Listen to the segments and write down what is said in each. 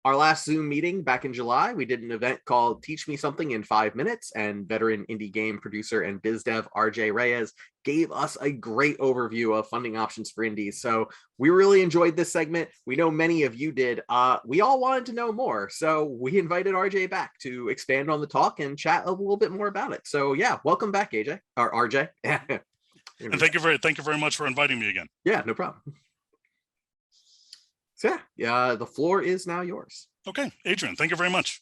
Our last Zoom meeting back in July, we did an event called Teach Me Something in 5 Minutes, and veteran indie game producer and biz dev RJ Reyes gave us a great overview of funding options for indies. So we really enjoyed this segment. We know many of you did. We all wanted to know more, so we invited RJ back to expand on the talk and chat a little bit more about it. So yeah, welcome back, AJ or RJ. And thank you very much for inviting me again. Yeah, no problem. So yeah, the floor is now yours. Okay, Adrian, thank you very much.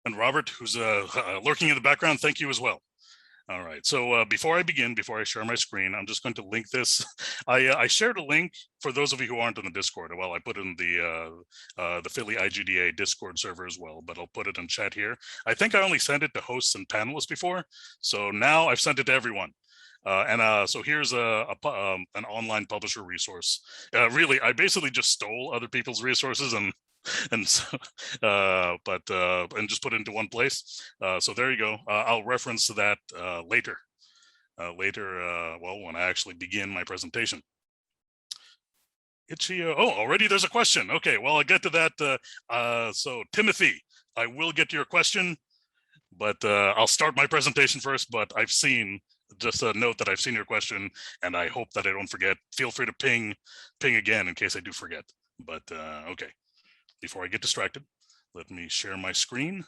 And Robert, who's lurking in the background, thank you as well. All right, so before I share my screen, I'm just going to link this. I shared a link for those of you who aren't in the Discord. Well, I put it in the Philly IGDA Discord server as well, but I'll put it in chat here. I think I only sent it to hosts and panelists before, so now I've sent it to everyone. So here's an online publisher resource. Really, I basically just stole other people's resources and just put it into one place. So there you go. I'll reference that later. Well, when I actually begin my presentation. Already there's a question. Okay, well, I'll get to that. So Timothy, I will get to your question, but I'll start my presentation first. But just a note that I've seen your question, and I hope that I don't forget. Feel free to ping again in case I do forget. But okay, before I get distracted, let me share my screen.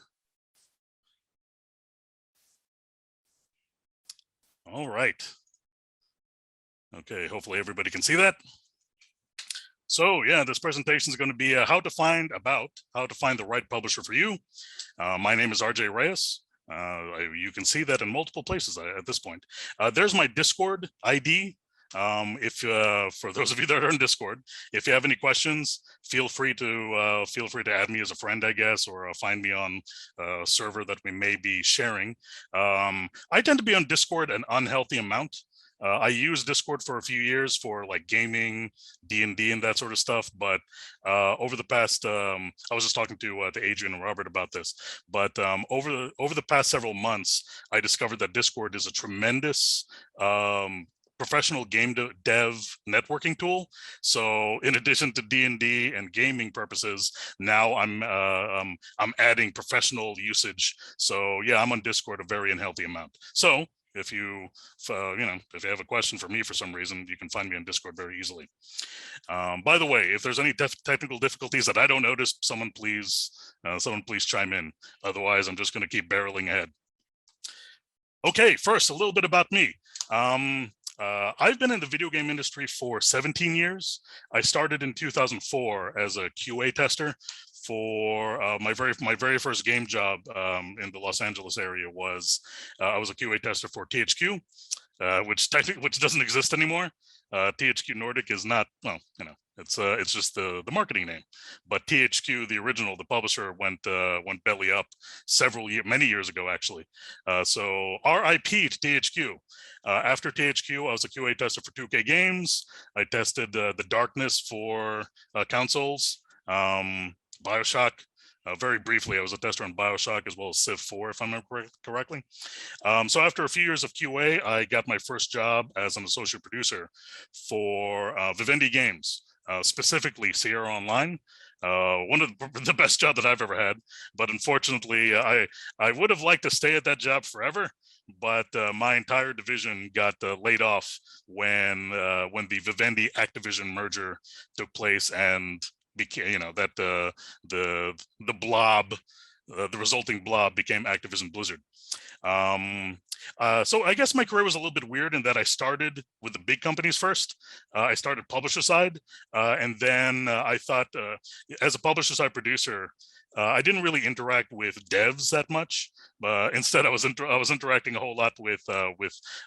All right. Okay, hopefully everybody can see that. So yeah, this presentation is going to be how to find the right publisher for you. My name is RJ Reyes. You can see that in multiple places at this point. There's my Discord ID. For those of you that are in Discord, if you have any questions, feel free to add me as a friend, I guess, or find me on a server that we may be sharing. I tend to be on Discord an unhealthy amount. I used Discord for a few years for like gaming, D&D, and that sort of stuff. But over the past, I was just talking to Adrian and Robert about this. But over the past several months, I discovered that Discord is a tremendous professional game dev networking tool. So in addition to D&D and gaming purposes, now I'm adding professional usage. So yeah, I'm on Discord a very unhealthy amount. So if you have a question for me for some reason, you can find me on Discord very easily. By the way, if there's any technical difficulties that I don't notice, someone please chime in. Otherwise, I'm just going to keep barreling ahead. Okay, first, a little bit about me. I've been in the video game industry for 17 years. I started in 2004 as a QA tester. For my very first game job in the Los Angeles area was I was a QA tester for THQ, which doesn't exist anymore. THQ Nordic is not, well, it's just the marketing name. But THQ, the original, the publisher, went belly up many years ago actually. So RIP to THQ. After THQ, I was a QA tester for 2K Games. I tested the Darkness for consoles. BioShock. Very briefly, I was a tester on BioShock as well as Civ 4, if I remember correctly. So after a few years of QA, I got my first job as an associate producer for Vivendi Games, specifically Sierra Online. One of the best job that I've ever had, but unfortunately, I would have liked to stay at that job forever. But my entire division got laid off when the Vivendi Activision merger took place, and became, the blob, the resulting blob became Activision Blizzard. So I guess my career was a little bit weird in that I started with the big companies first. I started publisher side, and then I thought as a publisher side producer, I didn't really interact with devs that much. Instead, I was interacting a whole lot with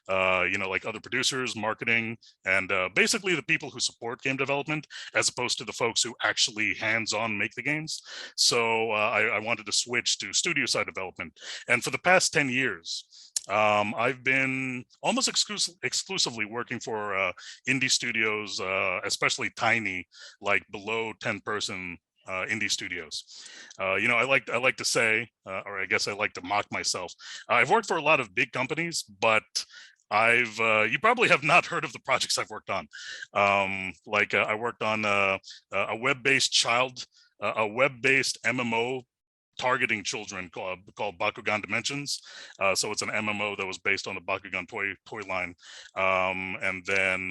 like other producers, marketing, and basically the people who support game development, as opposed to the folks who actually hands-on make the games. So I wanted to switch to studio side development, and for the past 10 years. I've been almost exclusively working for indie studios, especially tiny, like below 10-person indie studios. I like to say, or I guess I like to mock myself. I've worked for a lot of big companies, but you probably have not heard of the projects I've worked on. I worked on a web-based child a web-based MMO targeting children called Bakugan Dimensions. So it's an MMO that was based on the Bakugan toy line. And then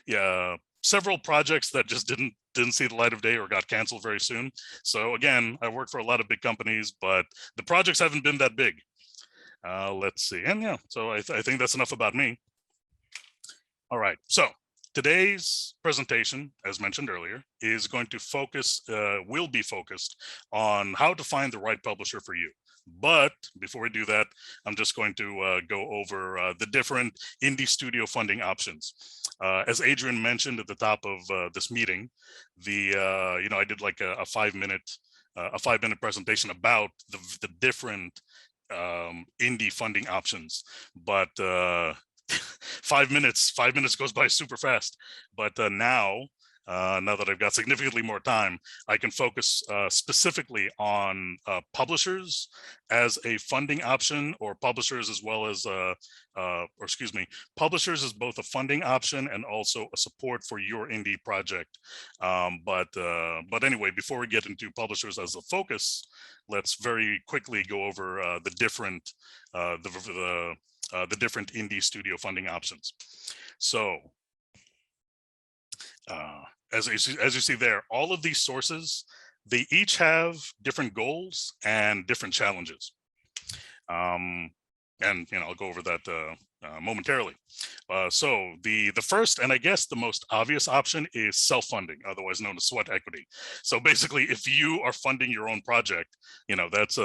yeah, several projects that just didn't see the light of day or got canceled very soon. So again, I worked for a lot of big companies, but the projects haven't been that big. Let's see. And yeah, so I think that's enough about me. All right, so today's presentation, as mentioned earlier, is going to will be focused on how to find the right publisher for you. But before we do that, I'm just going to go over the different indie studio funding options. As Adrian mentioned at the top of this meeting, I did like a 5-minute presentation about the different indie funding options, but 5 minutes goes by super fast. But now that I've got significantly more time, I can focus specifically on publishers as a funding option, or publishers as well as publishers as both a funding option and also a support for your indie project. But anyway, before we get into publishers as a focus, let's very quickly go over the different indie studio funding options. So as you see there, all of these sources, they each have different goals and different challenges. And I'll go over that momentarily. So the first, and I guess the most obvious option, is self-funding, otherwise known as sweat equity. So basically, if you are funding your own project, that's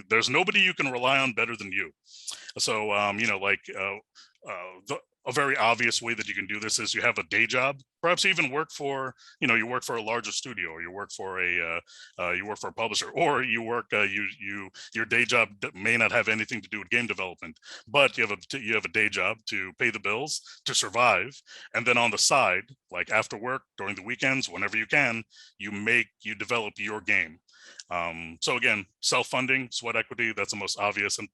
there's nobody you can rely on better than you. So a very obvious way that you can do this is you have a day job. Perhaps you even work for, you work for a larger studio, or you work for a publisher, or your day job may not have anything to do with game development, but you have a day job to pay the bills, to survive, and then on the side, like after work, during the weekends, whenever you can, you develop your game. So again, self-funding, sweat equity, that's the most obvious and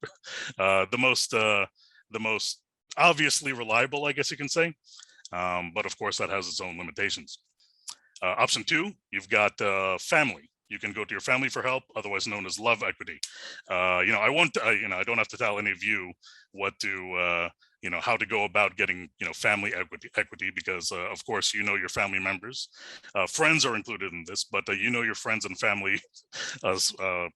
the most obviously reliable, I guess you can say. But of course, that has its own limitations. Option 2, you've got family. You can go to your family for help, otherwise known as love equity. I don't have to tell any of you how to go about getting, family equity, because of course, your family members. Friends are included in this, but your friends and family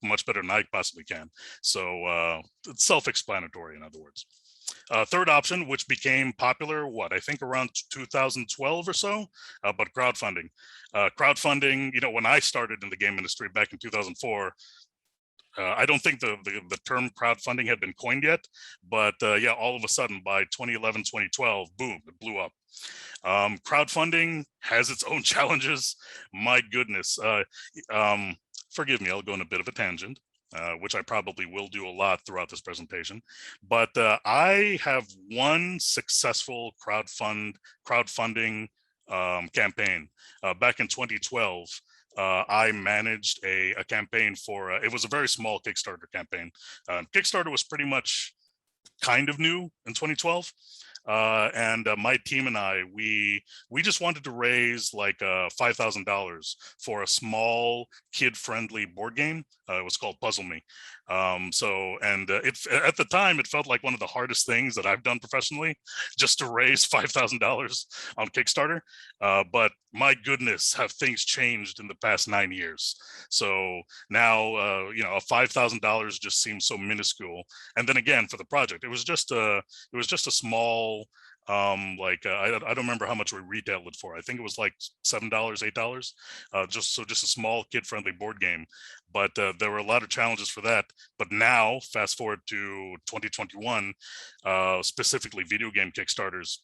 much better than I possibly can. So it's self-explanatory, in other words. Third option, which became popular, I think around 2012 or so, but crowdfunding. Crowdfunding, when I started in the game industry back in 2004, I don't think the term crowdfunding had been coined yet, but yeah, all of a sudden by 2011, 2012, boom, it blew up. Crowdfunding has its own challenges. My goodness. Forgive me, I'll go on a bit of a tangent. Which I probably will do a lot throughout this presentation. But I have one successful crowdfunding campaign. Back in 2012, I managed a campaign for, it was a very small Kickstarter campaign. Kickstarter was pretty much kind of new in 2012. And my team and I, we just wanted to raise like $5,000 for a small kid-friendly board game. It was called Puzzle Me. At the time, it felt like one of the hardest things that I've done professionally, just to raise $5,000 on Kickstarter. But my goodness, have things changed in the past 9 years? So now, $5,000 just seems so minuscule. And then again, for the project, it was just a small, I don't remember how much we retailed it for. I think it was like $7, $8, just a small kid-friendly board game. But there were a lot of challenges for that. But now, fast forward to 2021, specifically video game Kickstarters,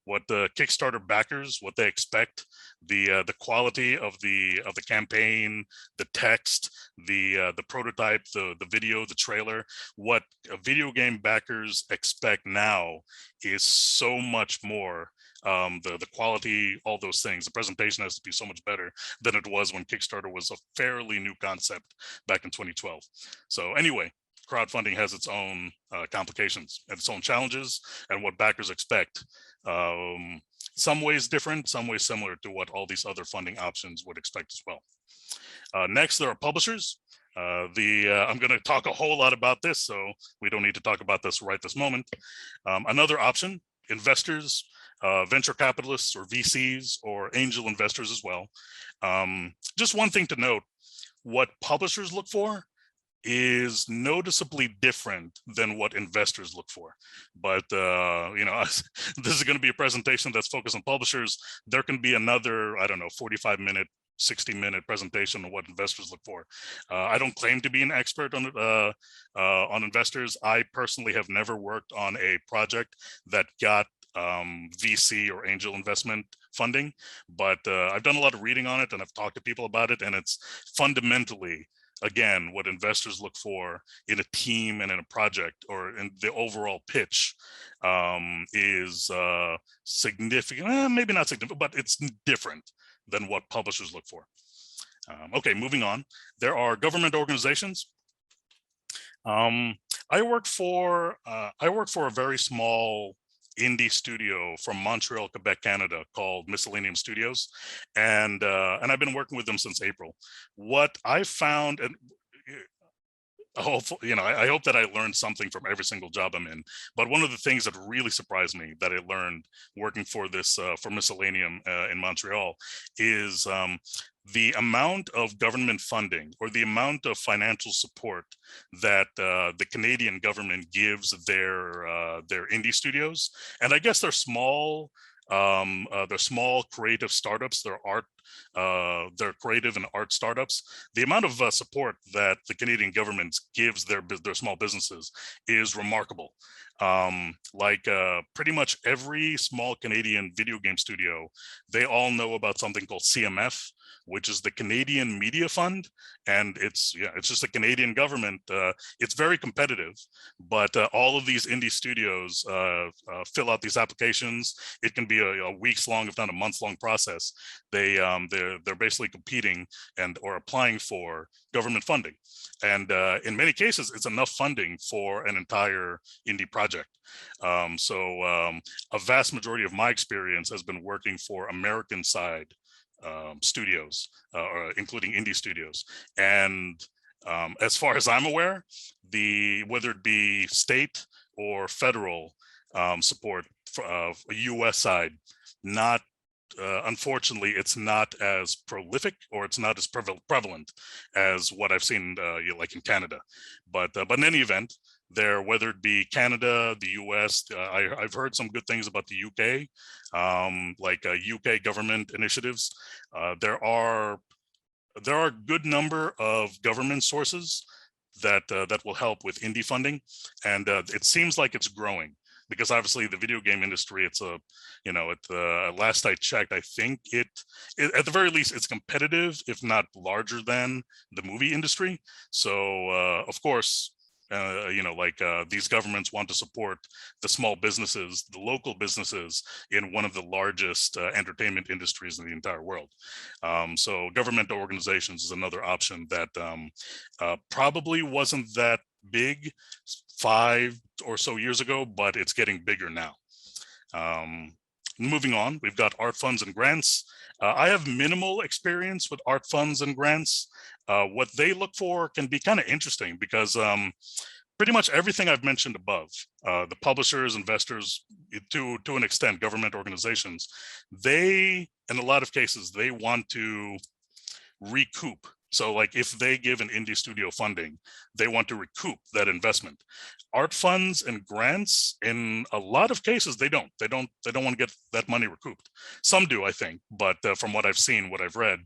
what the Kickstarter backers, what they expect, the quality of the campaign, the text, the prototype, the video, the trailer, what video game backers expect now is so much more. The quality, all those things, the presentation has to be so much better than it was when Kickstarter was a fairly new concept back in 2012. So anyway, crowdfunding has its own complications and its own challenges and what backers expect. some ways different, some ways similar to what all these other funding options would expect as well. Next, there are publishers. I'm going to talk a whole lot about this, so we don't need to talk about this right this moment. Another option, investors, venture capitalists or VCs or angel investors as well. Just one thing to note, what publishers look for is noticeably different than what investors look for. But, this is going to be a presentation that's focused on publishers. There can be another, 45-minute, 60-minute presentation on what investors look for. I don't claim to be an expert on investors. I personally have never worked on a project that got VC or angel investment funding, but I've done a lot of reading on it and I've talked to people about it, and it's fundamentally, again, what investors look for in a team and in a project or in the overall pitch is significant, maybe not significant, but it's different than what publishers look for. Okay, moving on. There are government organizations. I work for a very small indie studio from Montreal, Quebec, Canada, called Miscellaneum Studios, and I've been working with them since April. What I found, and hopefully, I hope that I learned something from every single job I'm in. But one of the things that really surprised me that I learned working for this for Miscellaneum in Montreal is the amount of government funding or the amount of financial support that the Canadian government gives their indie studios. And I guess they're small creative startups, they're creative and art startups. The amount of support that the Canadian government gives their small businesses is remarkable. Pretty much every small Canadian video game studio, they all know about something called CMF, which is the Canadian Media Fund, and it's just the Canadian government. It's very competitive, but all of these indie studios fill out these applications. It can be a weeks long, if not a months long process. They're basically competing or applying for government funding, and in many cases, it's enough funding for an entire indie project. A vast majority of my experience has been working for American side studios, including indie studios. And as far as I'm aware, whether it be state or federal support for US side, unfortunately, it's not as prolific or it's not as prevalent as what I've seen like in Canada. But in any event, whether it be Canada, the US, I've heard some good things about the UK, UK government initiatives. There are a good number of government sources that will help with indie funding, and it seems like it's growing. Because obviously the video game industry, at the last I checked, I think it at the very least it's competitive, if not larger than the movie industry. So of course, these governments want to support the small businesses, the local businesses in one of the largest entertainment industries in the entire world. So government organizations is another option that probably wasn't that big 5 or so years ago, but it's getting bigger now. Moving on, we've got art funds and grants. I have minimal experience with art funds and grants. What they look for can be kind of interesting because pretty much everything I've mentioned above, the publishers, investors, to an extent, government organizations, in a lot of cases, they want to recoup. So like if they give an indie studio funding, they want to recoup that investment. Art funds and grants, in a lot of cases, they don't want to get that money recouped. Some do, I think, but from what I've seen, what I've read,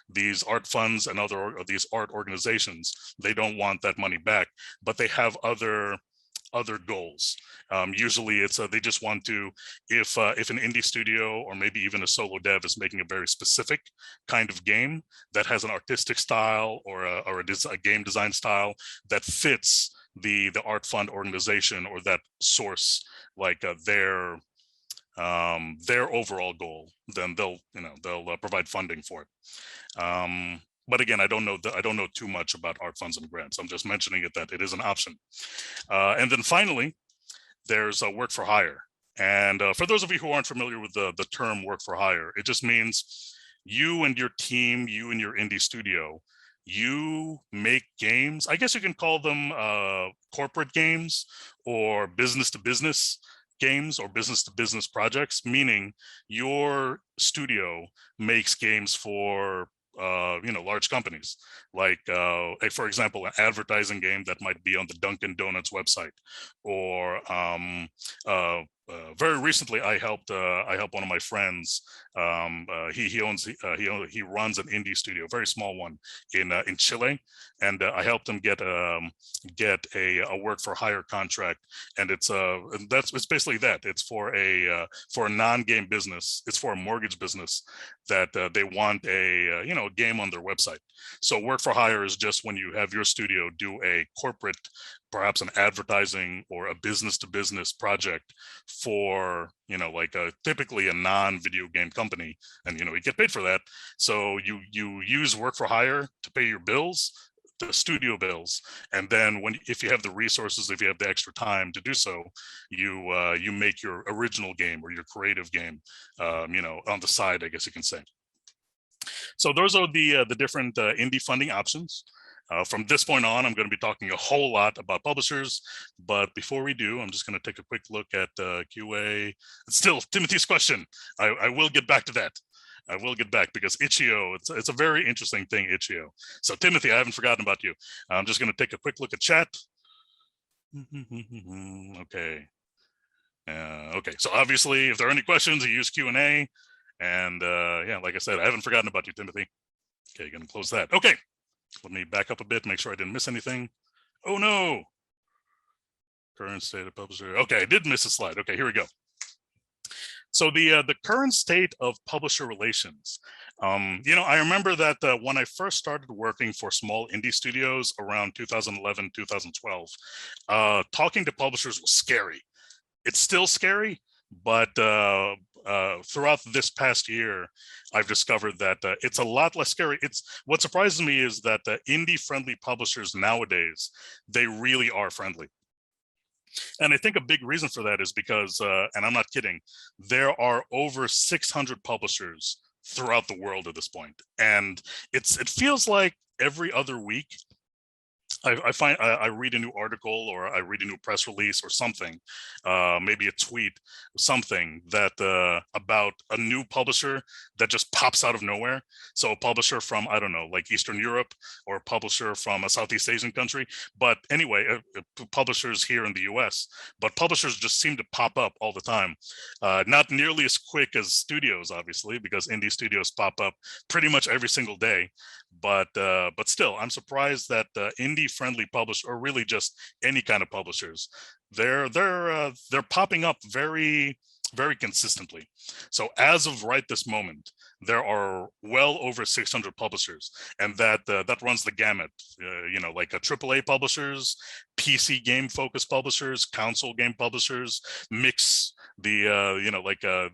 these art funds and these art organizations, they don't want that money back, but they have other goals. Usually it's they just want to, if an indie studio or maybe even a solo dev is making a very specific kind of game that has an artistic style or a game design style that fits the art fund organization or that source, like their overall goal, then they'll provide funding for it. But again, I don't know too much about art funds and grants. I'm just mentioning it that it is an option. And then finally, there's a work for hire. And for those of you who aren't familiar with the term work for hire, it just means you and your team, you and your indie studio, you make games. I guess you can call them corporate games or business to business games or business to business projects, meaning your studio makes games for large companies, like for example, an advertising game that might be on the Dunkin' Donuts website, or very recently I helped one of my friends. He runs an indie studio, very small one in Chile, and I helped him get a work for hire contract, and it's basically that. It's for a non-game business. It's for a mortgage business that they want a game on their website. So work for hire is just when you have your studio do a corporate, perhaps an advertising or a business to business project for typically a non-video game company, and you get paid for that. So you use work for hire to pay your bills, the studio bills, and then if you have the resources, if you have the extra time to do so, you make your original game or your creative game on the side, I guess you can say. So those are the different indie funding options. From this point on, I'm going to be talking a whole lot about publishers, but before we do, I'm just going to take a quick look at QA. It's still Timothy's question. I will get back to that. I will get back, because Itch.io, it's a very interesting thing, Itch.io. So Timothy, I haven't forgotten about you. I'm just going to take a quick look at chat. Okay. Okay, so obviously, if there are any questions, you use Q&A. And yeah, like I said, I haven't forgotten about you, Timothy. Okay, going to close that. Okay, let me back up a bit, make sure I didn't miss anything. Oh no, current state of publisher. Okay, I did miss a slide. Okay, here we go. So the current state of publisher relations. I remember that when I first started working for small indie studios around 2011, 2012, talking to publishers was scary. It's still scary, but throughout this past year, I've discovered that it's a lot less scary. What surprises me is that indie-friendly publishers nowadays, they really are friendly. And I think a big reason for that is because, and I'm not kidding, there are over 600 publishers throughout the world at this point. And it feels like every other week, I read a new article, or I read a new press release or something, maybe a tweet, something that about a new publisher that just pops out of nowhere. So a publisher from, I don't know, like Eastern Europe, or a publisher from a Southeast Asian country. But anyway, publishers here in the US, but publishers just seem to pop up all the time. Not nearly as quick as studios, obviously, because indie studios pop up pretty much every single day. But still, I'm surprised that indie-friendly publishers, or really just any kind of publishers, they're popping up very, very consistently. So as of right this moment, there are well over 600 publishers, and that runs the gamut. Like AAA publishers, PC game-focused publishers, console game publishers, mix the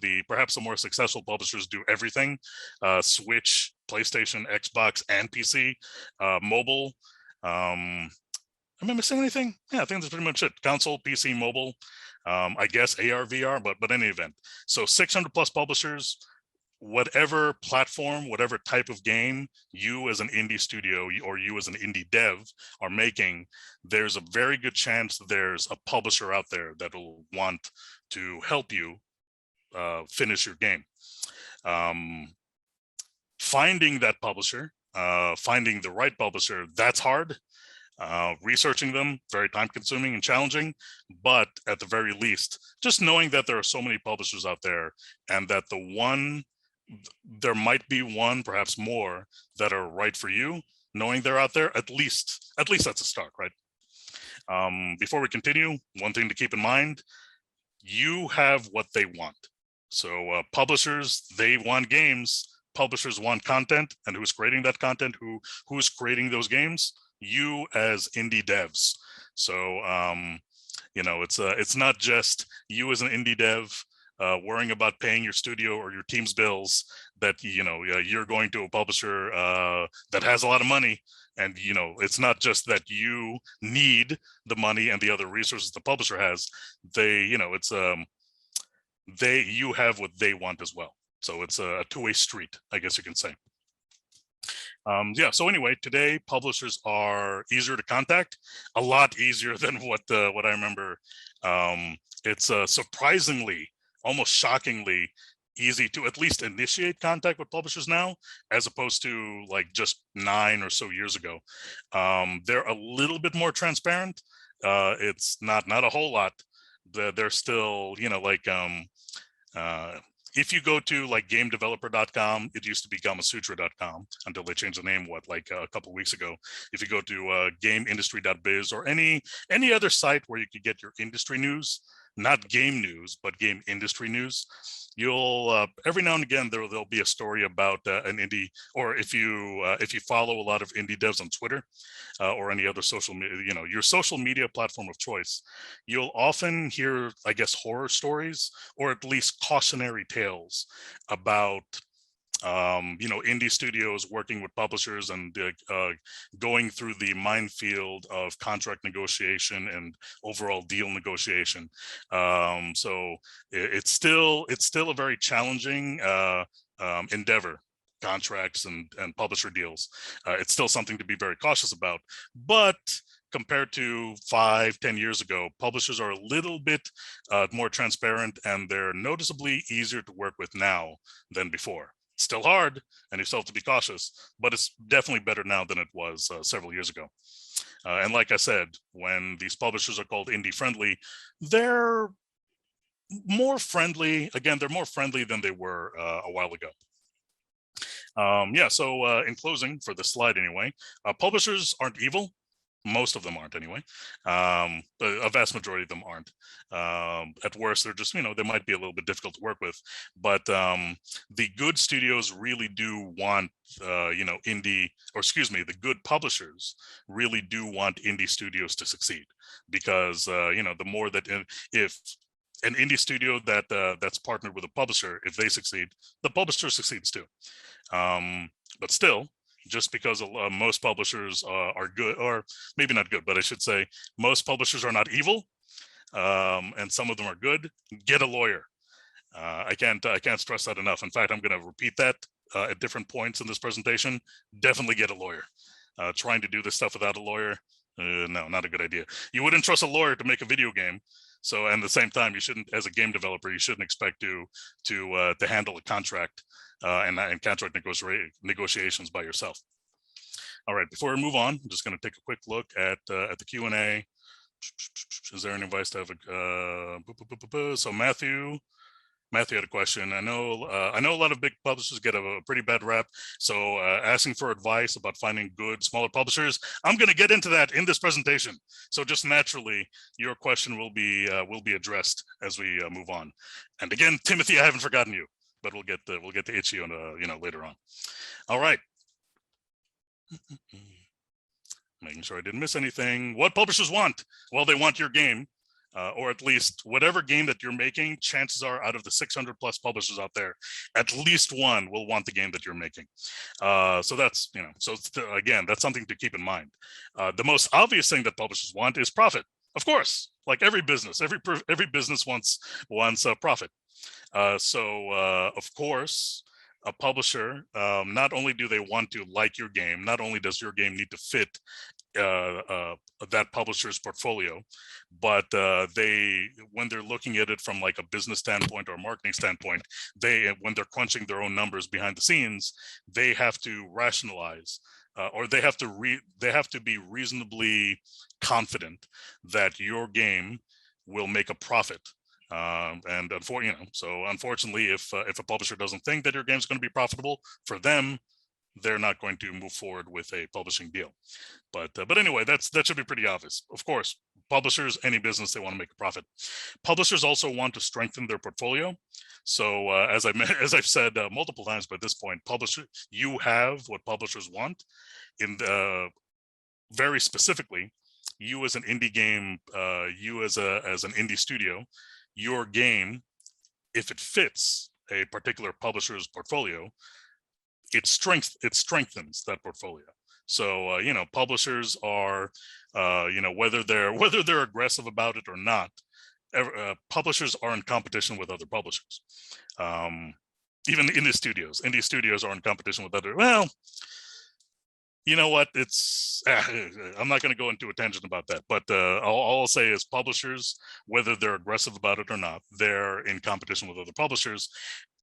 the perhaps the more successful publishers do everything: Switch, PlayStation, Xbox, and PC, mobile. Am I missing anything? Yeah, I think that's pretty much it. Console, PC, mobile. I guess AR, VR, but in any event. So 600 plus publishers. Whatever platform, whatever type of game you as an indie studio or you as an indie dev are making, there's a very good chance there's a publisher out there that will want to help you finish your game. Finding that publisher, finding the right publisher, that's hard. Researching them, very time consuming and challenging, but at the very least, just knowing that there are so many publishers out there, and that there might be one, perhaps more, that are right for you. Knowing they're out there, at least that's a start, right? Before we continue, one thing to keep in mind: you have what they want. So publishers, they want games. Publishers want content, and who's creating that content? Who's creating those games? You as indie devs. So it's not just you as an indie dev worrying about paying your studio or your team's bills, that you're going to a publisher that has a lot of money, and it's not just that you need the money and the other resources the publisher has. you have what they want as well. So it's a two-way street, I guess you can say. Yeah, so anyway, today publishers are easier to contact, a lot easier than what I remember. It's surprisingly, almost shockingly easy to at least initiate contact with publishers now, as opposed to like just 9 or so years ago. They're a little bit more transparent. It's not a whole lot. They're still, like if you go to like gamedeveloper.com, it used to be gamasutra.com until they changed the name, like a couple of weeks ago. If you go to gameindustry.biz or any other site where you could get your industry news, not game news, but game industry news, you'll every now and again there'll be a story about an indie, or if you follow a lot of indie devs on Twitter or any other social media, your social media platform of choice, you'll often hear, I guess, horror stories or at least cautionary tales about indie studios working with publishers and going through the minefield of contract negotiation and overall deal negotiation. So it's still a very challenging endeavor, contracts and publisher deals. It's still something to be very cautious about, but compared to 5-10 years ago, publishers are a little bit more transparent, and they're noticeably easier to work with now than before. It's still hard, and you still have to be cautious, but it's definitely better now than it was several years ago. And like I said, when these publishers are called indie friendly, they're more friendly. Again, they're more friendly than they were a while ago. Yeah, so in closing for this slide anyway, publishers aren't evil. Most of them aren't anyway. A vast majority of them aren't. At worst, they're just, they might be a little bit difficult to work with. But the good studios really do want, the good publishers really do want indie studios to succeed, because, the more that if an indie studio that's partnered with a publisher, if they succeed, the publisher succeeds too. But still, just because most publishers are good, or maybe not good, but I should say most publishers are not evil, and some of them are good, get a lawyer. I can't stress that enough. In fact, I'm going to repeat that at different points in this presentation. Definitely get a lawyer. Trying to do this stuff without a lawyer, no, not a good idea. You wouldn't trust a lawyer to make a video game. So, and at the same time, you shouldn't, as a game developer, you shouldn't expect to handle a contract and contract negotiations by yourself. All right, before we move on, I'm just going to take a quick look at the Q&A. Is there any advice to have so Matthew had a question. I know a lot of big publishers get a pretty bad rap. So asking for advice about finding good smaller publishers, I'm going to get into that in this presentation. So just naturally, your question will be addressed as we move on. And again, Timothy, I haven't forgotten you, but we'll get to Itchy on later on. All right. Making sure I didn't miss anything. What publishers want? Well, they want your game. Or at least whatever game that you're making, chances are out of the 600 plus publishers out there, at least one will want the game that you're making. So that's, again, that's something to keep in mind. The most obvious thing that publishers want is profit. Of course, like every business, every business wants a profit. So of course, a publisher, not only do they want to like your game, not only does your game need to fit that publisher's portfolio, but when they're looking at it from like a business standpoint or a marketing standpoint, when they're crunching their own numbers behind the scenes, they have to rationalize or they have to be reasonably confident that your game will make a profit. Unfortunately, if a publisher doesn't think that your game is going to be profitable for them, they're not going to move forward with a publishing deal. But anyway, that should be pretty obvious. Of course, publishers, any business, they want to make a profit. Publishers also want to strengthen their portfolio. So as I've said multiple times by this point, you have what publishers want. Very specifically, you as an indie game, you as an indie studio, your game, if it fits a particular publisher's portfolio, it strengthens that portfolio. So publishers are, whether they're aggressive about it or not, publishers are in competition with other publishers. Even indie studios are in competition with other. Well, you know what? I'm not going to go into a tangent about that, but all I'll say is publishers, whether they're aggressive about it or not, they're in competition with other publishers.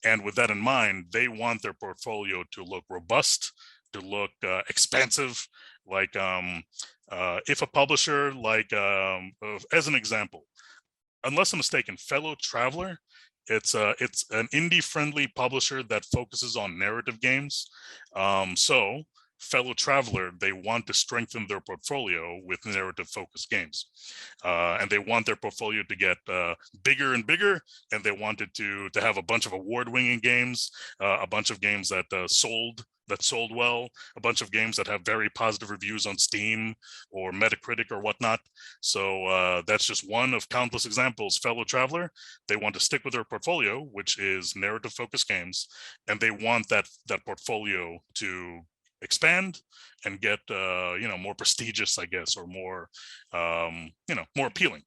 And with that in mind, they want their portfolio to look robust, to look expansive. Like if a publisher, like as an example, unless I'm mistaken, Fellow Traveler, it's an indie-friendly publisher that focuses on narrative games. So Fellow Traveler, they want to strengthen their portfolio with narrative-focused games, and they want their portfolio to get bigger and bigger, and they wanted to have a bunch of award-winning games, a bunch of games that sold well, a bunch of games that have very positive reviews on Steam or Metacritic or whatnot. So that's just one of countless examples. Fellow Traveler, they want to stick with their portfolio, which is narrative-focused games, and they want that portfolio to expand and get more prestigious, I guess, or more more appealing.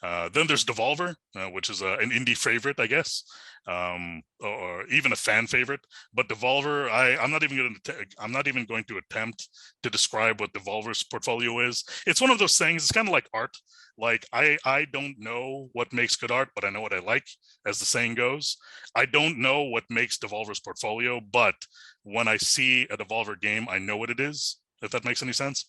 Then there's Devolver, which is an indie favorite, I guess, or even a fan favorite. But Devolver, I'm not even going to attempt to describe what Devolver's portfolio is. It's one of those things. It's kind of like art. Like I don't know what makes good art, but I know what I like, as the saying goes. I don't know what makes Devolver's portfolio, but when I see a Devolver game, I know what it is, if that makes any sense.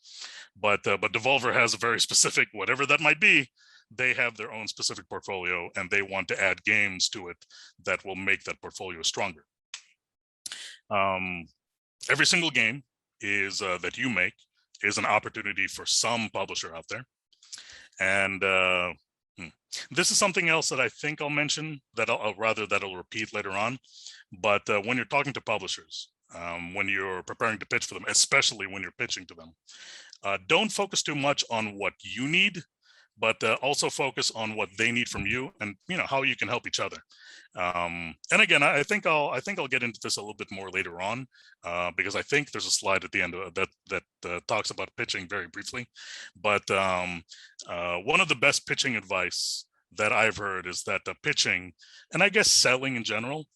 But Devolver has a very specific, whatever that might be, they have their own specific portfolio, and they want to add games to it that will make that portfolio stronger. Every single game is that you make is an opportunity for some publisher out there. And this is something else that I think I'll mention, that I'll repeat later on. But when you're talking to publishers, when you're preparing to pitch for them, especially when you're pitching to them, don't focus too much on what you need, but also focus on what they need from you, and how you can help each other. And again, I think I'll get into this a little bit more later on, because I think there's a slide at the end of that talks about pitching very briefly. But one of the best pitching advice that I've heard is that pitching, and I guess selling in general,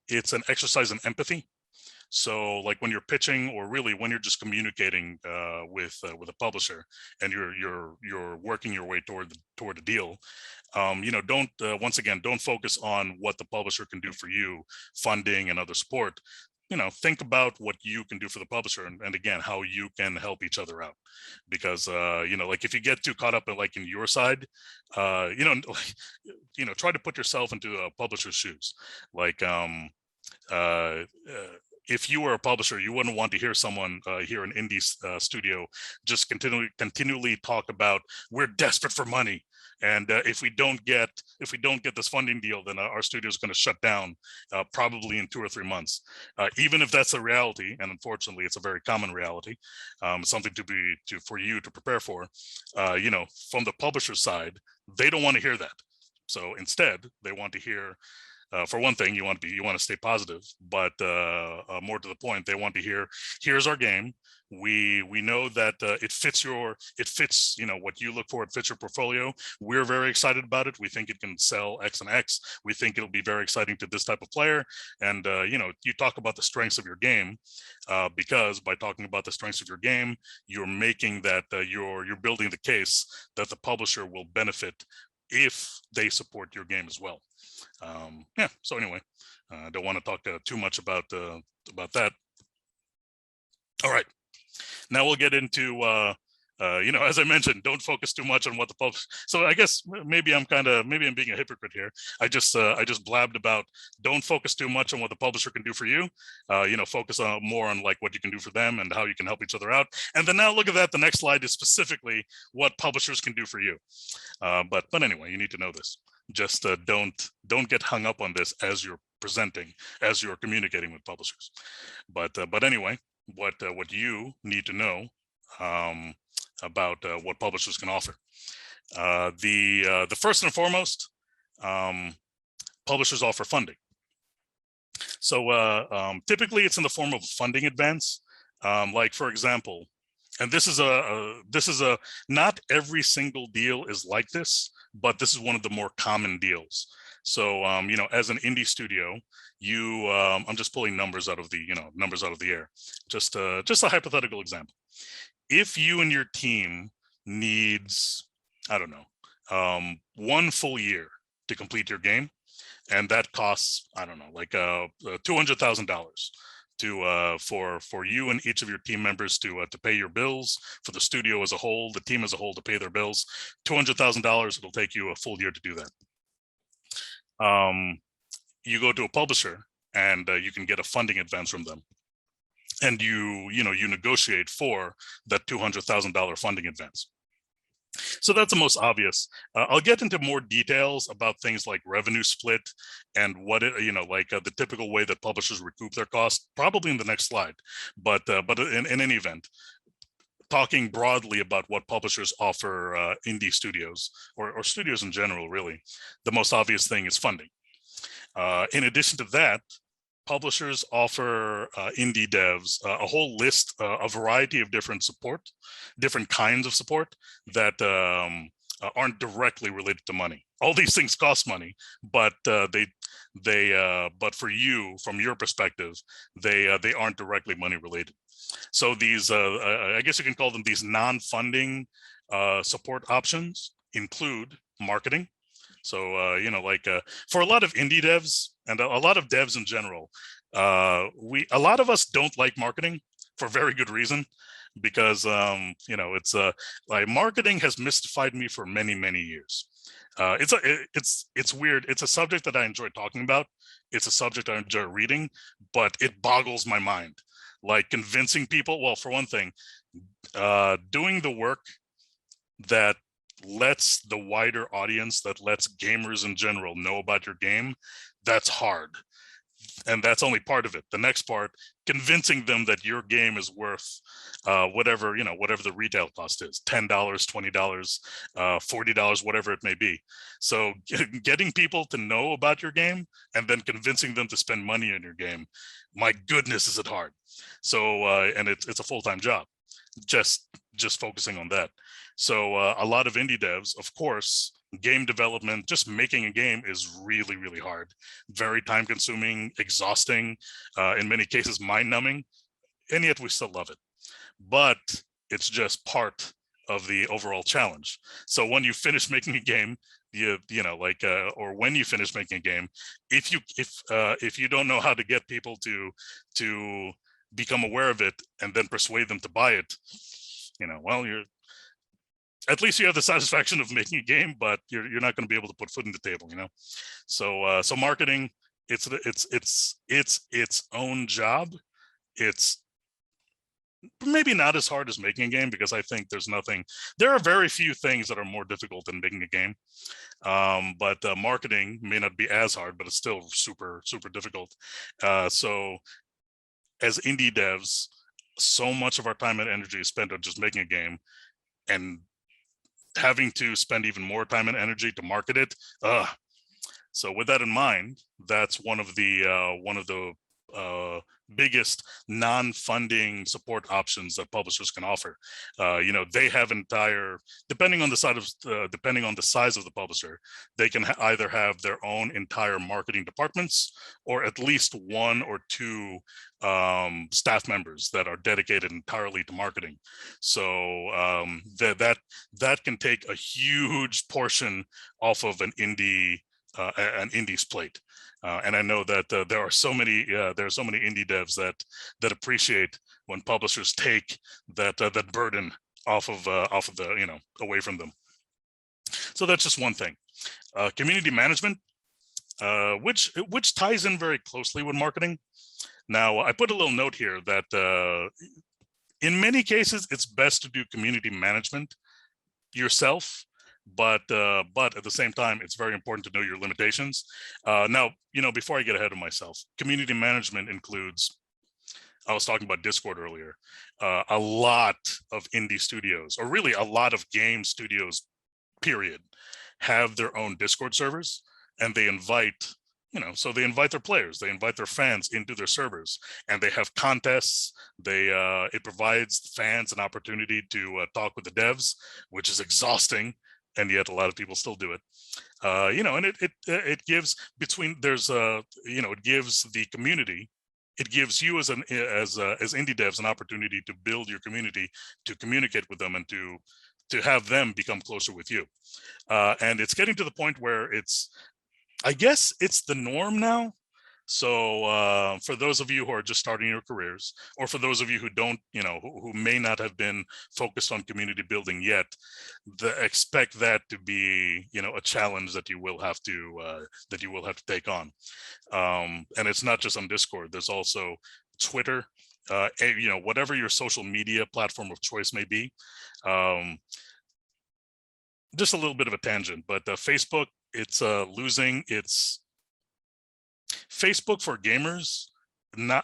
it's an exercise in empathy. So like when you're pitching, or really when you're just communicating with a publisher, and you're working your way toward a deal, don't focus on what the publisher can do for you, funding and other support. Think about what you can do for the publisher, and again, how you can help each other out. Because like if you get too caught up in your side, try to put yourself into a publisher's shoes. Like if you were a publisher, you wouldn't want to hear someone here in indie studio just continually talk about, we're desperate for money, and if we don't get this funding deal, then our studio is going to shut down probably in 2 or 3 months. Even if that's a reality, and unfortunately it's a very common reality, something for you to prepare for. From the publisher side, they don't want to hear that. So instead, they want to hear, for one thing, you want to stay positive, but more to the point, they want to hear, here's our game. We know that it fits what you look for. It fits your portfolio. We're very excited about it. We think it can sell X and X. We think it'll be very exciting to this type of player. And you talk about the strengths of your game, because by talking about the strengths of your game, you're making that you're building the case that the publisher will benefit if they support your game as well. So anyway, I don't want to talk too much about that. All right, now we'll get into as I mentioned, don't focus too much on what the publisher. So I guess maybe I'm being a hypocrite here. I just blabbed about, don't focus too much on what the publisher can do for you. Focus on more on like what you can do for them and how you can help each other out. And then now look at that. The next slide is specifically what publishers can do for you. But anyway, you need to know this. Just don't get hung up on this as you're presenting, as you're communicating with publishers. But anyway, what you need to know about what publishers can offer. The first and foremost, publishers offer funding. So typically it's in the form of a funding advance. Like for example, And this is a not every single deal is like this, but this is one of the more common deals. So as an indie studio, I'm just pulling numbers out of the numbers out of the air. Just a hypothetical example. If you and your team needs, I don't know, 1 full year to complete your game, and that costs, I don't know, like $200,000 for you and each of your team members to pay your bills, for the studio as a whole, the team as a whole to pay their bills. $200,000. It'll take you a full year to do that. You go to a publisher and you can get a funding advance from them, and you negotiate for that $200,000 funding advance. So that's the most obvious. I'll get into more details about things like revenue split and what the typical way that publishers recoup their costs, probably in the next slide. But in any event, talking broadly about what publishers offer indie studios or studios in general, really, the most obvious thing is funding. In addition to that, publishers offer indie devs a whole list, a variety of different kinds of support that aren't directly related to money. All these things cost money, but but for you, from your perspective, they aren't directly money related. So these, I guess you can call them these non-funding support options include marketing. So, for a lot of indie devs and a lot of devs in general, a lot of us don't like marketing for very good reason, because, it's like marketing has mystified me for many, many years. It's weird. It's a subject that I enjoy talking about. It's a subject I enjoy reading, but it boggles my mind. Like convincing people, well, for one thing, doing the work that lets the wider audience, that lets gamers in general know about your game, that's hard. And that's only part of it. The next part, convincing them that your game is worth whatever the retail cost is, $10, $20, $40, whatever it may be. So getting people to know about your game and then convincing them to spend money on your game, my goodness, is it hard. So and it's a full-time job, just focusing on that. So a lot of indie devs, of course, game development, just making a game is really, really hard, very time consuming, exhausting, in many cases mind-numbing, and yet we still love it. But it's just part of the overall challenge. So when you finish making a game, or when you finish making a game, if you don't know how to get people to become aware of it and then persuade them to buy it, well, at least you have the satisfaction of making a game, but you're not going to be able to put food on the table, So marketing, it's its own job. It's maybe not as hard as making a game, because I think there are very few things that are more difficult than making a game. But marketing may not be as hard, but it's still super, super difficult. So as indie devs, so much of our time and energy is spent on just making a game, and having to spend even more time and energy to market it. So with that in mind, that's one of the biggest non-funding support options that publishers can offer. They have depending on the size of the publisher, they can either have their own entire marketing departments, or at least 1 or 2 staff members that are dedicated entirely to marketing. So that can take a huge portion off of an indie's plate. And I know that there are so many indie devs that appreciate when publishers take that burden off of away from them. So that's just one thing. Community management, which ties in very closely with marketing. Now, I put a little note here that in many cases, it's best to do community management yourself. But at the same time, it's very important to know your limitations. Now, before I get ahead of myself, community management includes, I was talking about Discord earlier, a lot of indie studios, or really a lot of game studios, period, have their own Discord servers, and they invite so they invite their players, they invite their fans into their servers, and they have contests. It provides fans an opportunity to talk with the devs, which is exhausting, and yet a lot of people still do it. And it gives it gives the community, it gives you as indie devs an opportunity to build your community, to communicate with them, and to have them become closer with you. And it's getting to the point where I guess it's the norm now. So for those of you who are just starting your careers, or for those of you who don't, who may not have been focused on community building yet, expect that to be, a challenge that you will have to take on. And it's not just on Discord. There's also Twitter. Whatever your social media platform of choice may be. Just a little bit of a tangent, but Facebook, it's losing its Facebook for gamers.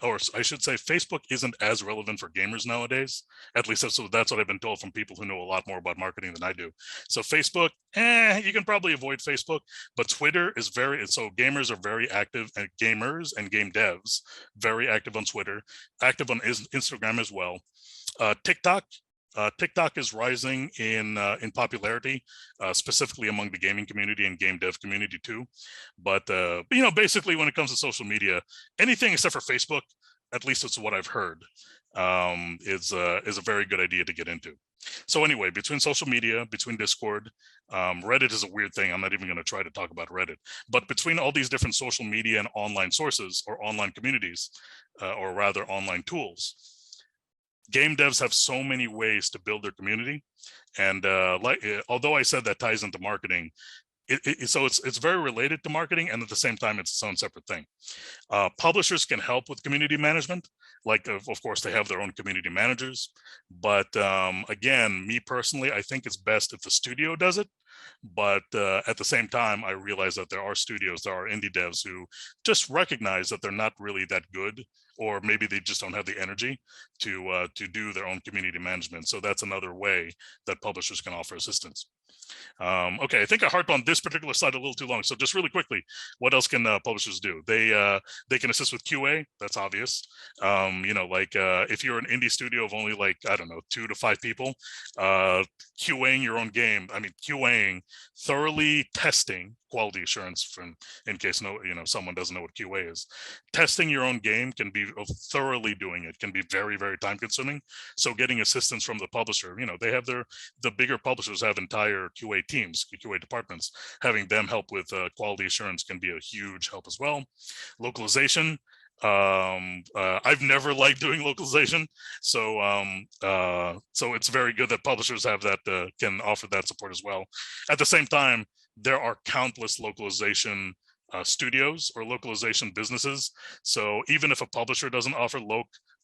Or I should say, Facebook isn't as relevant for gamers nowadays. At least that's what I've been told from people who know a lot more about marketing than I do. So Facebook, you can probably avoid Facebook, but Twitter is so gamers are very active, and gamers and game devs very active on Twitter, active on Instagram as well. TikTok is rising in popularity, specifically among the gaming community and game dev community too. But basically, when it comes to social media, anything except for Facebook, at least it's what I've heard, is a very good idea to get into. So anyway, between social media, between Discord, Reddit is a weird thing. I'm not even going to try to talk about Reddit. But between all these different social media and online sources, or online communities, or rather online tools, game devs have so many ways to build their community. And although I said that ties into marketing, so it's very related to marketing, and at the same time, it's its own separate thing. Publishers can help with community management. Like, of course, they have their own community managers. But again, me personally, I think it's best if the studio does it. But at the same time, I realize that there are indie devs who just recognize that they're not really that good, or maybe they just don't have the energy to do their own community management. So that's another way that publishers can offer assistance. Okay, I think I harped on this particular slide a little too long. So just really quickly, what else can publishers do? They can assist with QA. That's obvious. If you're an indie studio of only, like, I don't know, 2 to 5 people, QAing your own game. I mean, QAing, thoroughly testing, quality assurance, in case someone doesn't know what QA is. Testing your own game can be, thoroughly doing it can be very, very time consuming. So getting assistance from the publisher, they have the bigger publishers have entire QA teams, QA departments. Having them help with quality assurance can be a huge help as well. Localization. I've never liked doing localization, so it's very good that publishers have that, can offer that support as well. At the same time, there are countless localization studios or localization businesses. So even if a publisher doesn't offer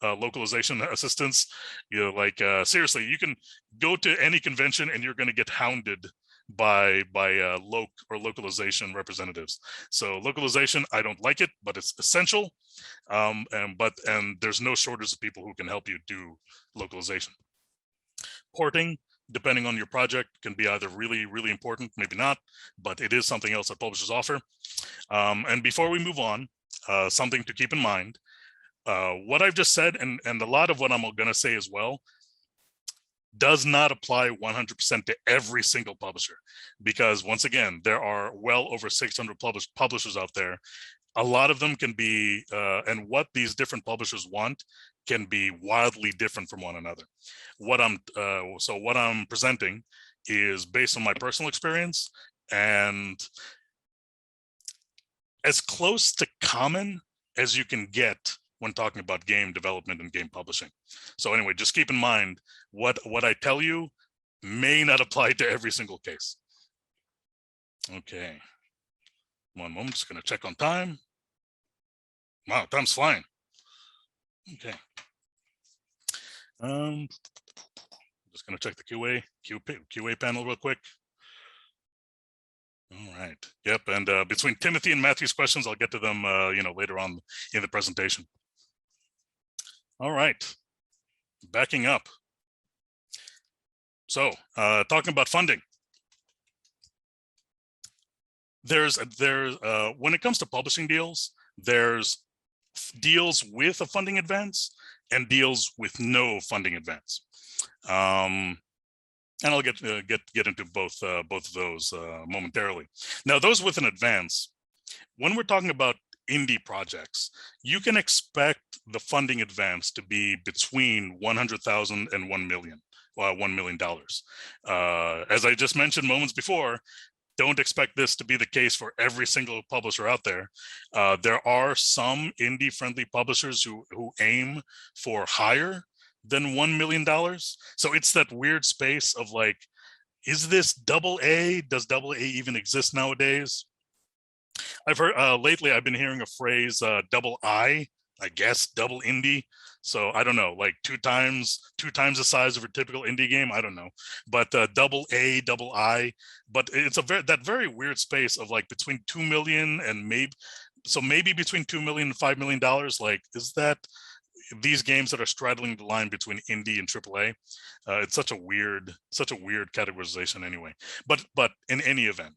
localization assistance, seriously, you can go to any convention and you're going to get hounded by localization representatives. So localization, I don't like it, but it's essential. And there's no shortage of people who can help you do localization. Porting, depending on your project, can be either really, really important, maybe not, but it is something else that publishers offer. And before we move on, something to keep in mind, what I've just said, and a lot of what I'm going to say as well, does not apply 100% to every single publisher, because once again, there are well over 600 publishers out there. A lot of them can be, and what these different publishers want can be wildly different from one another. What I'm presenting is based on my personal experience and as close to common as you can get when talking about game development and game publishing. So anyway, just keep in mind what I tell you may not apply to every single case. Okay, one moment, just gonna check on time. Wow, time's flying. Okay. Just gonna check the QA panel real quick. All right. Yep. And between Timothy and Matthew's questions, I'll get to them, later on in the presentation. All right. Backing up. So talking about funding. there's when it comes to publishing deals, there's deals with a funding advance and deals with no funding advance. And I'll get into both of those momentarily. Now, those with an advance, when we're talking about indie projects, you can expect the funding advance to be between 100,000 and 1 million. $1 million. As I just mentioned moments before, don't expect this to be the case for every single publisher out there. There are some indie-friendly publishers who aim for higher than $1 million. So it's that weird space of like, is this double A? Does double A even exist nowadays? I've heard lately, I've been hearing a phrase, double I guess double indie. So I don't know, like two times the size of a typical indie game. I don't know, but double A, double I. But it's that very weird space of like between 2 million and maybe between 2 million and $5 million. Like, is that these games that are straddling the line between indie and AAA? It's such a weird categorization anyway. But in any event,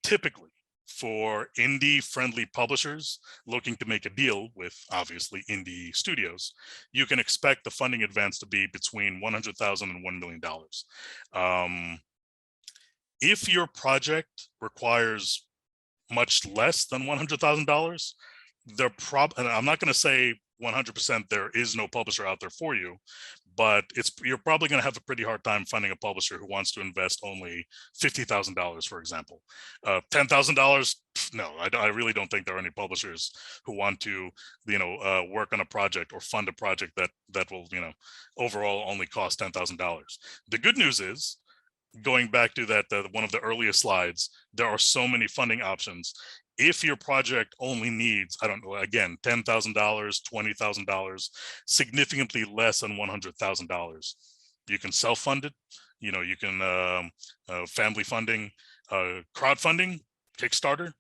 typically, for indie-friendly publishers looking to make a deal with, obviously, indie studios, you can expect the funding advance to be between $100,000 and $1 million. If your project requires much less than $100,000, and I'm not going to say 100% there is no publisher out there for you, but you're probably going to have a pretty hard time finding a publisher who wants to invest only $50,000, for example. $10,000, no, I really don't think there are any publishers who want to, work on a project or fund a project that will, overall only cost $10,000. The good news is, going back to that one of the earliest slides, there are so many funding options. If your project only needs, I don't know, again, $10,000, $20,000, significantly less than $100,000, you can self-fund it. You can family funding, crowdfunding, Kickstarter.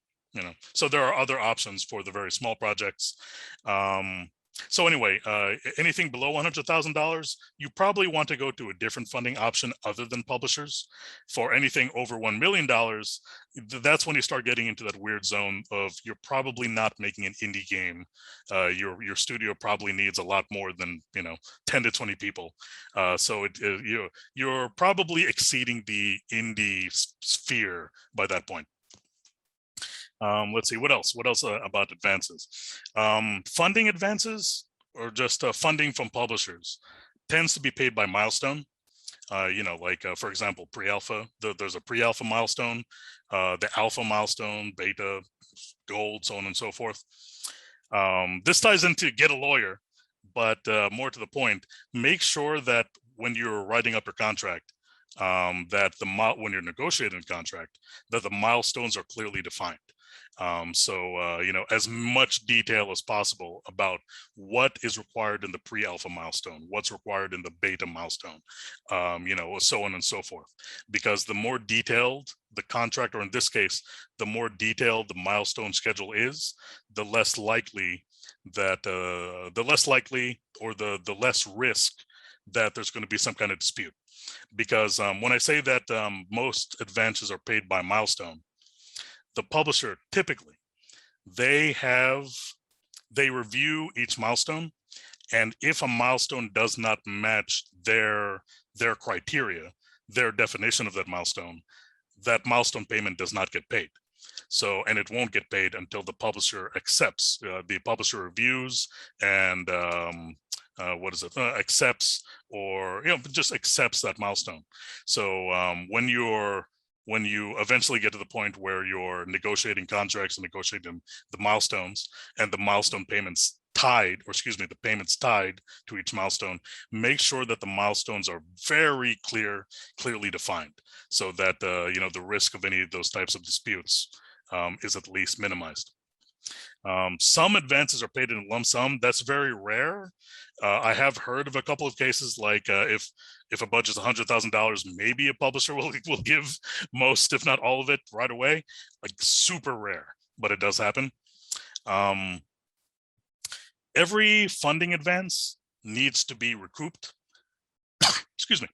So there are other options for the very small projects. So anyway, anything below $100,000, you probably want to go to a different funding option other than publishers. For anything over $1 million, that's when you start getting into that weird zone of you're probably not making an indie game. Your studio probably needs a lot more than 10 to 20 people. So you're probably exceeding the indie sphere by that point. Let's see, what else about advances? Funding advances, or just funding from publishers, tends to be paid by milestone. For example, pre-alpha, there's a pre-alpha milestone, the alpha milestone, beta, gold, so on and so forth. This ties into get a lawyer, but more to the point, make sure that when you're writing up your contract, when you're negotiating a contract, that the milestones are clearly defined. As much detail as possible about what is required in the pre-alpha milestone, what's required in the beta milestone, so on and so forth. Because the more detailed the contract, or in this case, the more detailed the milestone schedule is, the less likely or the less risk that there's going to be some kind of dispute. Because when I say that most advances are paid by milestone, the publisher typically, they review each milestone, and if a milestone does not match their criteria, their definition of that milestone payment does not get paid. So, and it won't get paid until the publisher accepts. The publisher reviews and accepts, or just accepts that milestone. So when you eventually get to the point where you're negotiating contracts and negotiating the milestones, and the milestone payments the payments tied to each milestone, make sure that the milestones are very clearly defined, so that the risk of any of those types of disputes is at least minimized. Some advances are paid in lump sum. That's very rare. I have heard of a couple of cases, like if a budget is $100,000, maybe a publisher will give most, if not all of it, right away. Like, super rare, but it does happen. Every funding advance needs to be recouped. excuse me.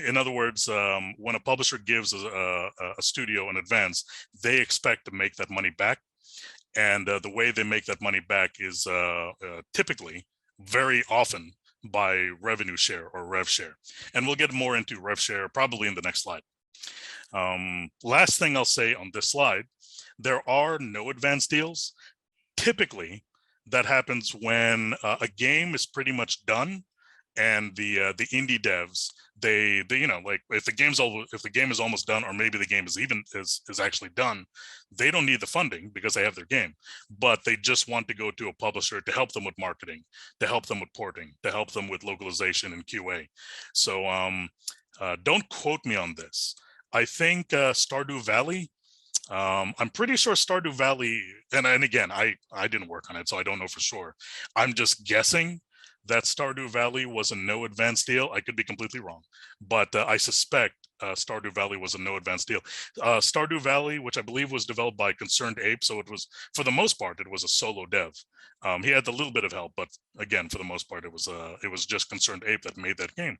In other words, when a publisher gives a studio an advance, they expect to make that money back. And the way they make that money back is typically, very often, by revenue share or rev share. And we'll get more into rev share probably in the next slide. Last thing I'll say on this slide, there are no advance deals. Typically, that happens when a game is pretty much done, and the indie devs, they you know, like if the game is almost done, or maybe the game is actually done, they don't need the funding because they have their game, but they just want to go to a publisher to help them with marketing, to help them with porting, to help them with localization and QA. So don't quote me on this. I think Stardew Valley, I'm pretty sure Stardew Valley, and again, I didn't work on it, so I don't know for sure. I'm just guessing that Stardew Valley was a no advance deal. I could be completely wrong, but I suspect Stardew Valley was a no advance deal. Stardew Valley, which I believe was developed by Concerned Ape, so it was, for the most part, it was a solo dev. He had a little bit of help, but again, for the most part, it was just Concerned Ape that made that game.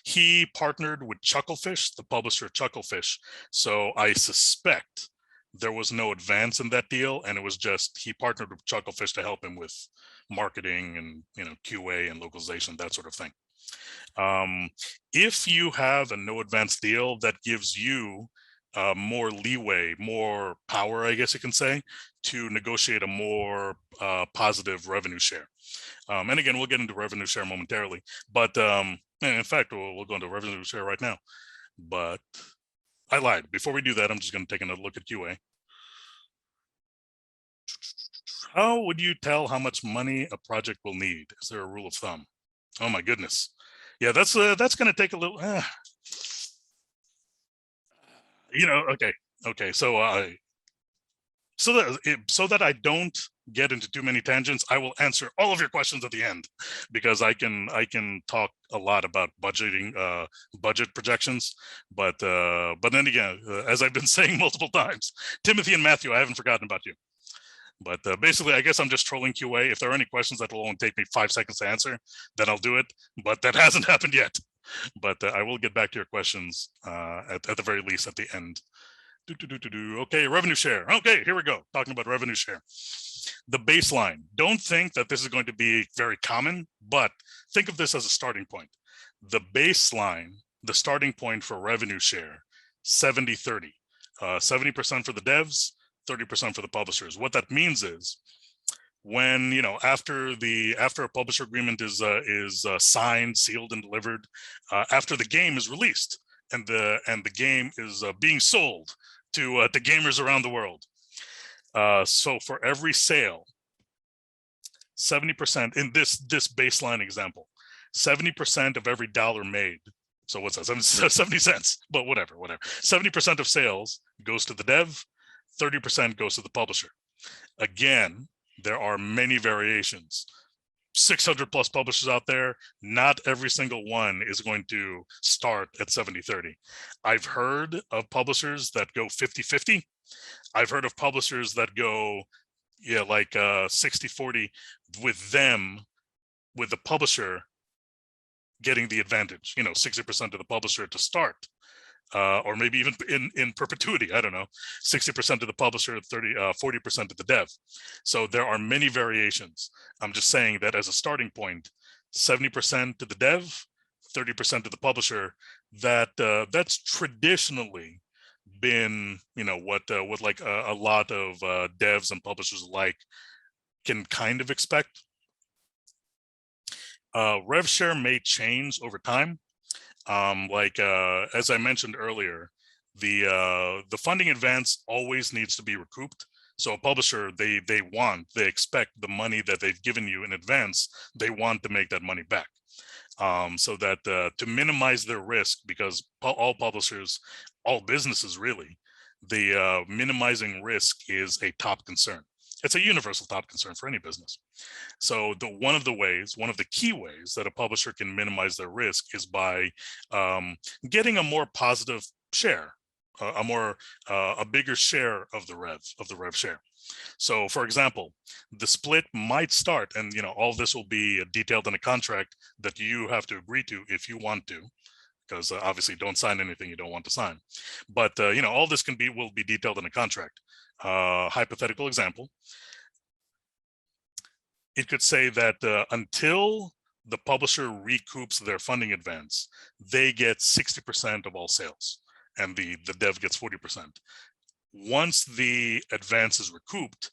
He partnered with Chucklefish, the publisher Chucklefish, so I suspect there was no advance in that deal, and it was just he partnered with Chucklefish to help him with marketing and, you know, QA and localization, that sort of thing. If you have a no advance deal, that gives you more leeway, more power, I guess you can say, to negotiate a more positive revenue share. And again, we'll get into revenue share momentarily, but in fact, we'll go into revenue share right now. But I lied. Before we do that, I'm just going to take another look at QA. How would you tell how much money a project will need? Is there a rule of thumb? Oh my goodness. Yeah, that's going to take a little. You know, okay. So that I don't get into too many tangents, I will answer all of your questions at the end, because I can talk a lot about budgeting, budget projections, but then again, as I've been saying multiple times, Timothy and Matthew, I haven't forgotten about you. But basically, I guess I'm just trolling QA. If there are any questions that will only take me 5 seconds to answer, then I'll do it. But that hasn't happened yet. But I will get back to your questions at the very least at the end. Okay, revenue share. Okay, here we go. Talking about revenue share. The baseline. Don't think that this is going to be very common, but think of this as a starting point. The baseline, the starting point for revenue share, 70-30. 70% for the devs, 30% for the publishers. What that means is, when, you know, after a publisher agreement is signed, sealed, and delivered, after the game is released and the game is being sold to gamers around the world. So for every sale, 70% in this baseline example, 70% of every dollar made. So what's that? 70 cents, but whatever. 70% of sales goes to the dev, 30% goes to the publisher. Again, there are many variations. 600 plus publishers out there, not every single one is going to start at 70-30. I've heard of publishers that go 50-50. I've heard of publishers that go, yeah, like 60-40, with the publisher getting the advantage, you know, 60% of the publisher to start. Or maybe even in perpetuity, I don't know, 60% to the publisher, 40% to the dev. So there are many variations. I'm just saying that as a starting point, 70% to the dev, 30% to the publisher. That's traditionally been, you know, what like a lot of devs and publishers alike can kind of expect. Rev share may change over time. As I mentioned earlier, the funding advance always needs to be recouped. So a publisher, they expect the money that they've given you in advance, they want to make that money back. So that to minimize their risk, because all publishers, all businesses really, the minimizing risk is a top concern. It's a universal top concern for any business. So one of the key ways that a publisher can minimize their risk is by getting a more positive share a bigger share of the rev share. So, for example, the split might start, and all this will be detailed in a contract that you have to agree to if you want to, because obviously don't sign anything you don't want to sign. But all this will be detailed in a contract. Hypothetical example: it could say that until the publisher recoups their funding advance, they get 60% of all sales, and the dev gets 40%. Once the advance is recouped,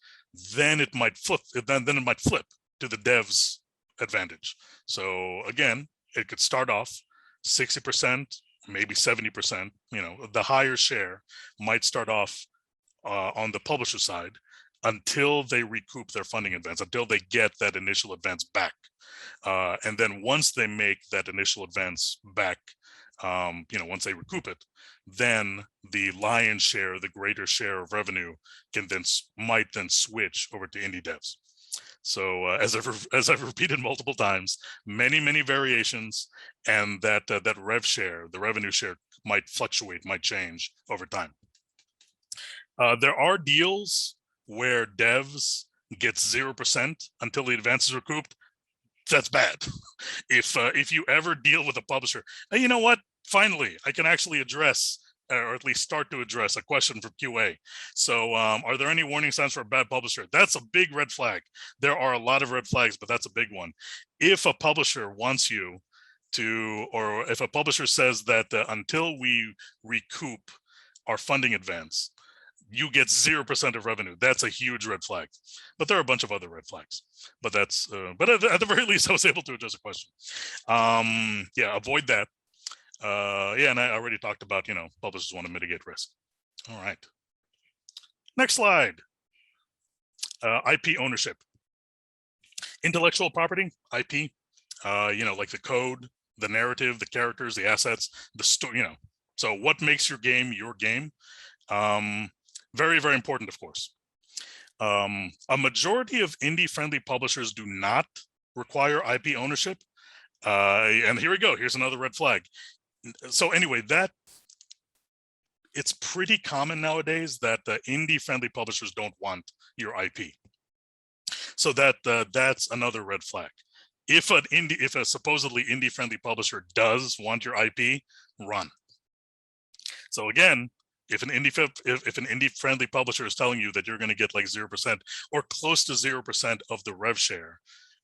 then it might flip. Then it might flip to the dev's advantage. So again, it could start off 60%, maybe 70%. The higher share might start off on the publisher side until they recoup their funding advance, until they get that initial advance back. And then once they make that initial advance back, once they recoup it, then the lion's share, the greater share of revenue might then switch over to indie devs. So as I've repeated multiple times, many variations, and that rev share, the revenue share, might fluctuate, might change over time. There are deals where devs get 0% until the advance is recouped. That's bad. If you ever deal with a publisher, you know what? Finally, I can actually address, or at least start to address, a question from QA. So, are there any warning signs for a bad publisher? That's a big red flag. There are a lot of red flags, but that's a big one. If a publisher wants you to, or if a publisher says that until we recoup our funding advance, you get 0% of revenue, that's a huge red flag. But there are a bunch of other red flags. But that's but at the very least, I was able to address a question. Yeah, avoid that. Yeah, and I already talked about, publishers want to mitigate risk. All right. Next slide. IP ownership. Intellectual property, IP, like the code, the narrative, the characters, the assets, the story, So what makes your game your game? Very, very important, of course. A majority of indie-friendly publishers do not require IP ownership. And here we go. Here's another red flag. So anyway, it's pretty common nowadays that indie-friendly publishers don't want your IP. So that's another red flag. If a supposedly indie-friendly publisher does want your IP, run. So again, if an indie-friendly publisher is telling you that you're going to get like 0% or close to 0% of the rev share,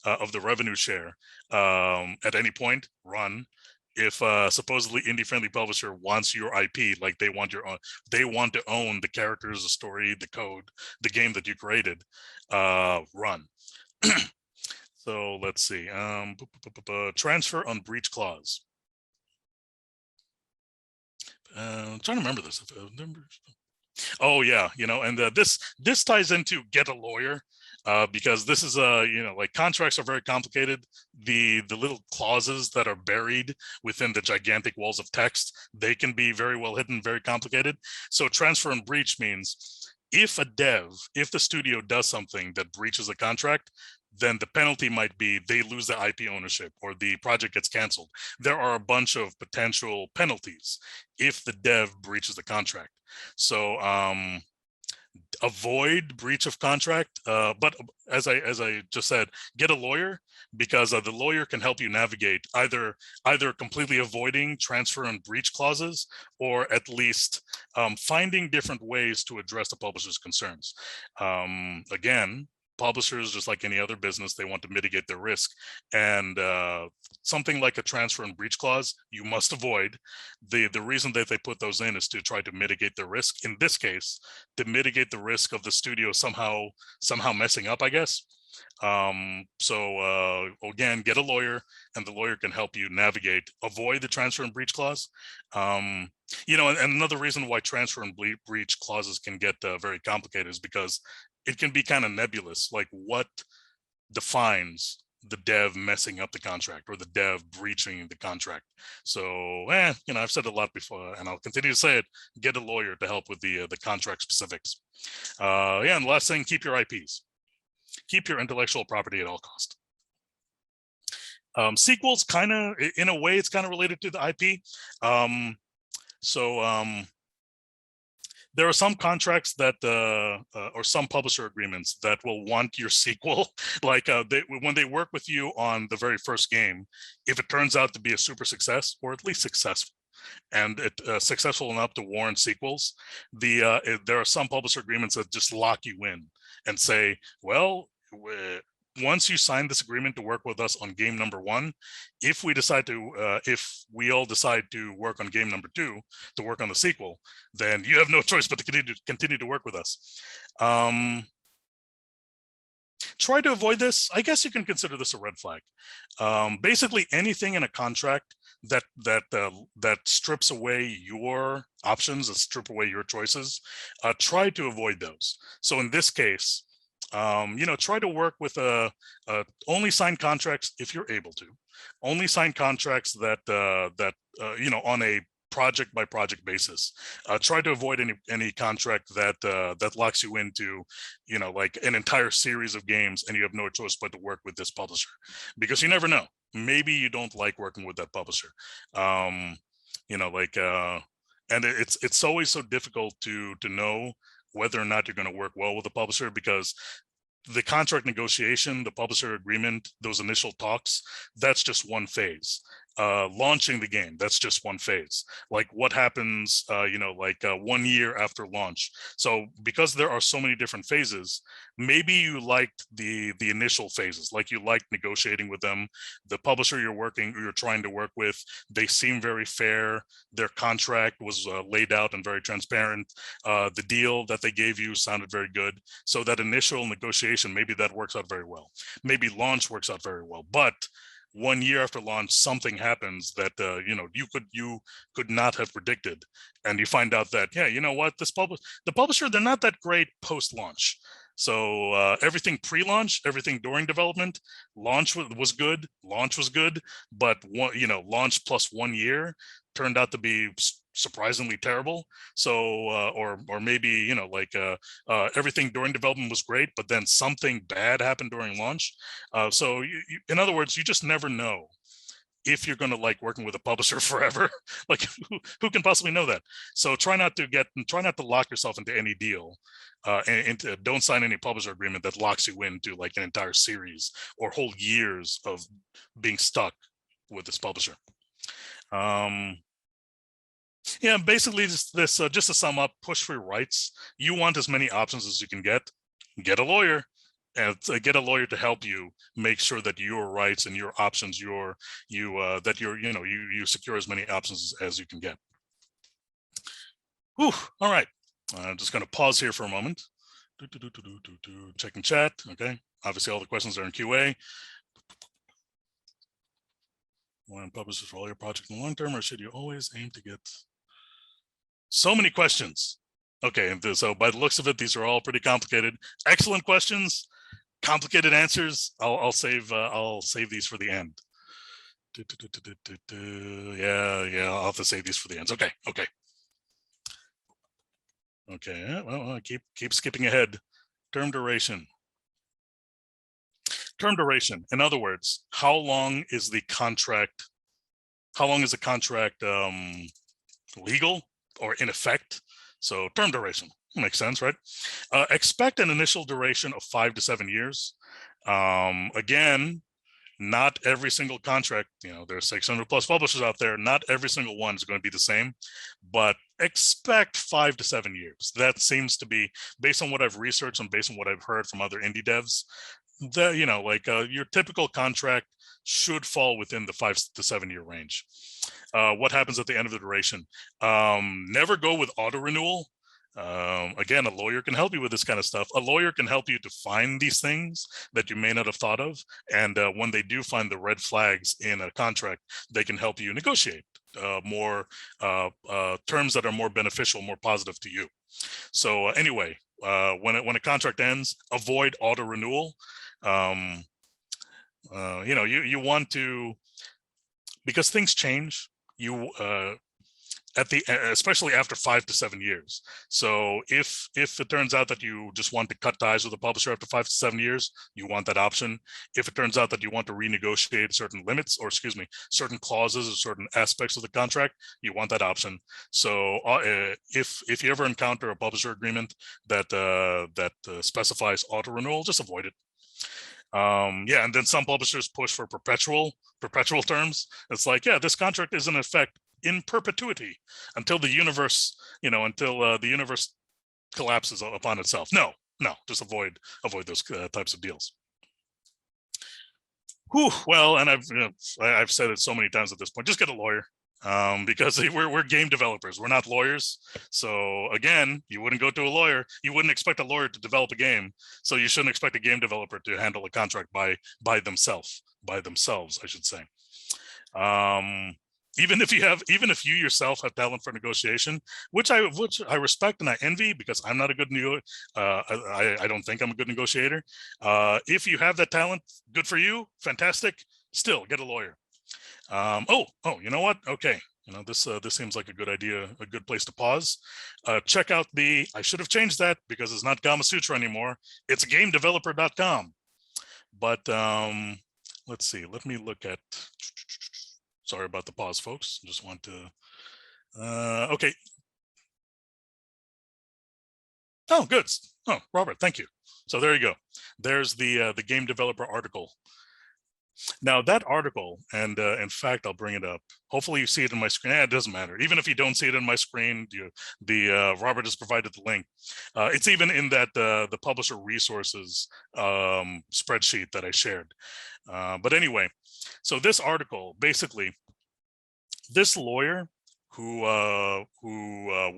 of the revenue share, at any point, run. If supposedly indie-friendly publisher wants your IP, like they want to own the characters, the story, the code, the game that you created, run. So let's see. Transfer on breach clause. I'm trying to remember this. Oh yeah, and this ties into get a lawyer, because this is like contracts are very complicated. The little clauses that are buried within the gigantic walls of text, they can be very well hidden, very complicated. So transfer and breach means if the studio does something that breaches a contract, then the penalty might be they lose the IP ownership or the project gets canceled. There are a bunch of potential penalties if the dev breaches the contract. So avoid breach of contract, but as I just said, get a lawyer, because the lawyer can help you navigate either completely avoiding transfer and breach clauses, or at least finding different ways to address the publisher's concerns. Again, publishers, just like any other business, they want to mitigate their risk, and something like a transfer and breach clause you must avoid. The reason that they put those in is to try to mitigate the risk. In this case, to mitigate the risk of the studio somehow messing up, I guess. So again, get a lawyer, and the lawyer can help you avoid the transfer and breach clause. And another reason why transfer and breach clauses can get very complicated is because it can be kind of nebulous, like what defines the dev messing up the contract or the dev breaching the contract. So, I've said a lot before, and I'll continue to say it. Get a lawyer to help with the contract specifics. And the last thing, keep your IPs. Keep your intellectual property at all cost. Sequels, kind of, in a way, it's kind of related to the IP. there are some contracts that or some publisher agreements that will want your sequel. Like when they work with you on the very first game, if it turns out to be a super success or at least successful, and it successful enough to warrant sequels, there are some publisher agreements that just lock you in and say, well, once you sign this agreement to work with us on game number 1, if we decide to, if we all decide to work on game number 2, to work on the sequel, then you have no choice but to continue to work with us. Try to avoid this. I guess you can consider this a red flag. Basically, anything in a contract that strips away your options, that strip away your choices, try to avoid those. So in this case, try to work with only sign contracts if you're able to. Only sign contracts that on a project by project basis. Try to avoid any contract that locks you into, like an entire series of games, and you have no choice but to work with this publisher, because you never know. Maybe you don't like working with that publisher. And it's always so difficult to know whether or not you're going to work well with a publisher, because the contract negotiation, the publisher agreement, those initial talks, that's just one phase. Launching the game, that's just one phase. Like what happens, 1 year after launch. So because there are so many different phases, maybe you liked the initial phases, like you liked negotiating with them. The publisher you're trying to work with, they seem very fair. Their contract was laid out and very transparent. The deal that they gave you sounded very good. So that initial negotiation, maybe that works out very well. Maybe launch works out very well, but 1 year after launch, something happens that you could not have predicted, and you find out that, yeah, you know what, the publisher, they're not that great post-launch. So everything pre-launch, everything during development, launch was good, but launch plus 1 year turned out to be surprisingly terrible. So or maybe everything during development was great, but then something bad happened during launch. So in other words, you just never know if you're going to like working with a publisher forever. Like who can possibly know that? So try not to lock yourself into any deal, and don't sign any publisher agreement that locks you into like an entire series or whole years of being stuck with this publisher. Yeah, basically just to sum up, push for your rights. You want as many options as you can get. Get a lawyer, and get a lawyer to help you make sure that your rights and your options, you secure as many options as you can get. Whew, all right, I'm just going to pause here for a moment. Checking chat. Okay, obviously all the questions are in QA. Want publishers for all your projects in the long term, or should you always aim to get? So many questions. Okay, so by the looks of it, these are all pretty complicated. Excellent questions, complicated answers. I'll save these for the end. Yeah, I'll have to save these for the end. Okay. Well, I keep skipping ahead. Term duration. Term duration. In other words, how long is the contract? How long is the contract legal or in effect? So term duration makes sense, right? Expect an initial duration of 5 to 7 years. Again, not every single contract, there's 600 plus publishers out there. Not every single one is going to be the same, but expect 5 to 7 years. That seems to be, based on what I've researched and based on what I've heard from other indie devs, your typical contract should fall within the 5 to 7 year range. What happens at the end of the duration? Never go with auto renewal. Again, a lawyer can help you with this kind of stuff. A lawyer can help you to find these things that you may not have thought of. And when they do find the red flags in a contract, they can help you negotiate more terms that are more beneficial, more positive to you. So anyway, when a contract ends, avoid auto renewal. You want to, because things change. especially after 5 to 7 years. So if it turns out that you just want to cut ties with a publisher after 5 to 7 years, you want that option. If it turns out that you want to renegotiate certain limits, or excuse me, certain clauses or certain aspects of the contract, you want that option. So if you ever encounter a publisher agreement that specifies auto renewal, just avoid it. Yeah, and then some publishers push for perpetual terms. It's like, yeah, this contract is in effect in perpetuity until the universe, until the universe collapses upon itself. No, just avoid those types of deals. Whew, well, and I've said it so many times at this point, just get a lawyer. Because we're game developers, we're not lawyers. So again, you wouldn't go to a lawyer. You wouldn't expect a lawyer to develop a game. So you shouldn't expect a game developer to handle a contract by themselves, I should say. Even if you yourself have talent for negotiation, which I respect and I envy, because I'm not a good I don't think I'm a good negotiator. If you have that talent, good for you, fantastic. Still, get a lawyer. You know what? Okay. This seems like a good idea, a good place to pause. Check out I should have changed that because it's not Gama Sutra anymore. It's gamedeveloper.com. But let's see. Let me look at, sorry about the pause, folks. Just want to, okay. Oh, good. Oh, Robert, thank you. So there you go. There's the game developer article. Now that article, and in fact, I'll bring it up. Hopefully you see it in my screen. It doesn't matter. Even if you don't see it in my screen, Robert has provided the link. It's even in that the publisher resources spreadsheet that I shared. But anyway, so this article, basically, this lawyer who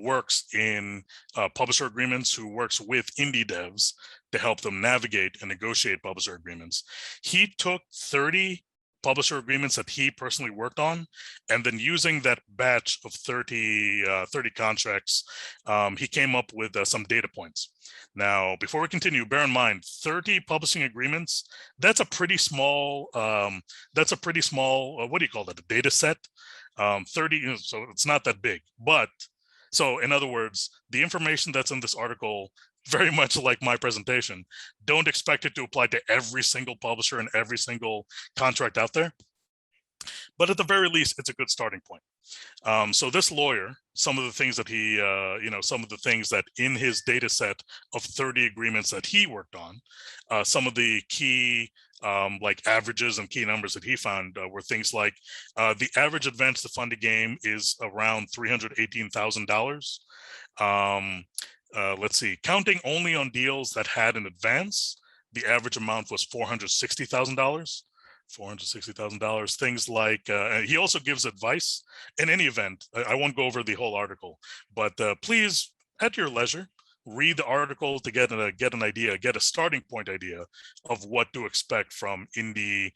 works in publisher agreements, who works with indie devs to help them navigate and negotiate publisher agreements. He took 30 publisher agreements that he personally worked on, and then using that batch of 30 contracts, he came up with some data points. Now, before we continue, bear in mind, 30 publishing agreements, that's a pretty small, what do you call that, a data set? 30, so it's not that big. But, so in other words, the information that's in this article, very much like my presentation, don't expect it to apply to every single publisher and every single contract out there. But at the very least, it's a good starting point. So this lawyer, some of the things that he, some of the things that in his data set of 30 agreements that he worked on, some of the key like averages and key numbers that he found were things like the average advance to fund a game is around $318,000. Let's see, counting only on deals that had an advance, the average amount was $460,000. $460,000. Things like he also gives advice. In any event, I won't go over the whole article, but please, at your leisure, read the article to get an idea, get a starting point idea of what to expect from indie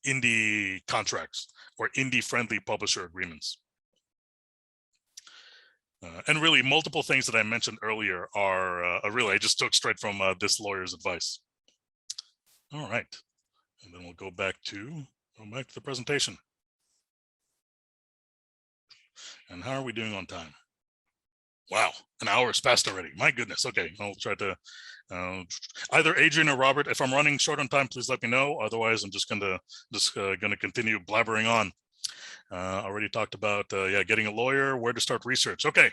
indie contracts or indie friendly publisher agreements. And really, multiple things that I mentioned earlier are really, I just took straight from this lawyer's advice. All right, and then we'll go back to the presentation. And how are we doing on time? Wow, an hour has passed already. My goodness. Okay, I'll try to either Adrian or Robert. If I'm running short on time, please let me know. Otherwise, I'm just gonna continue blabbering on. Already talked about getting a lawyer, where to start research. Okay,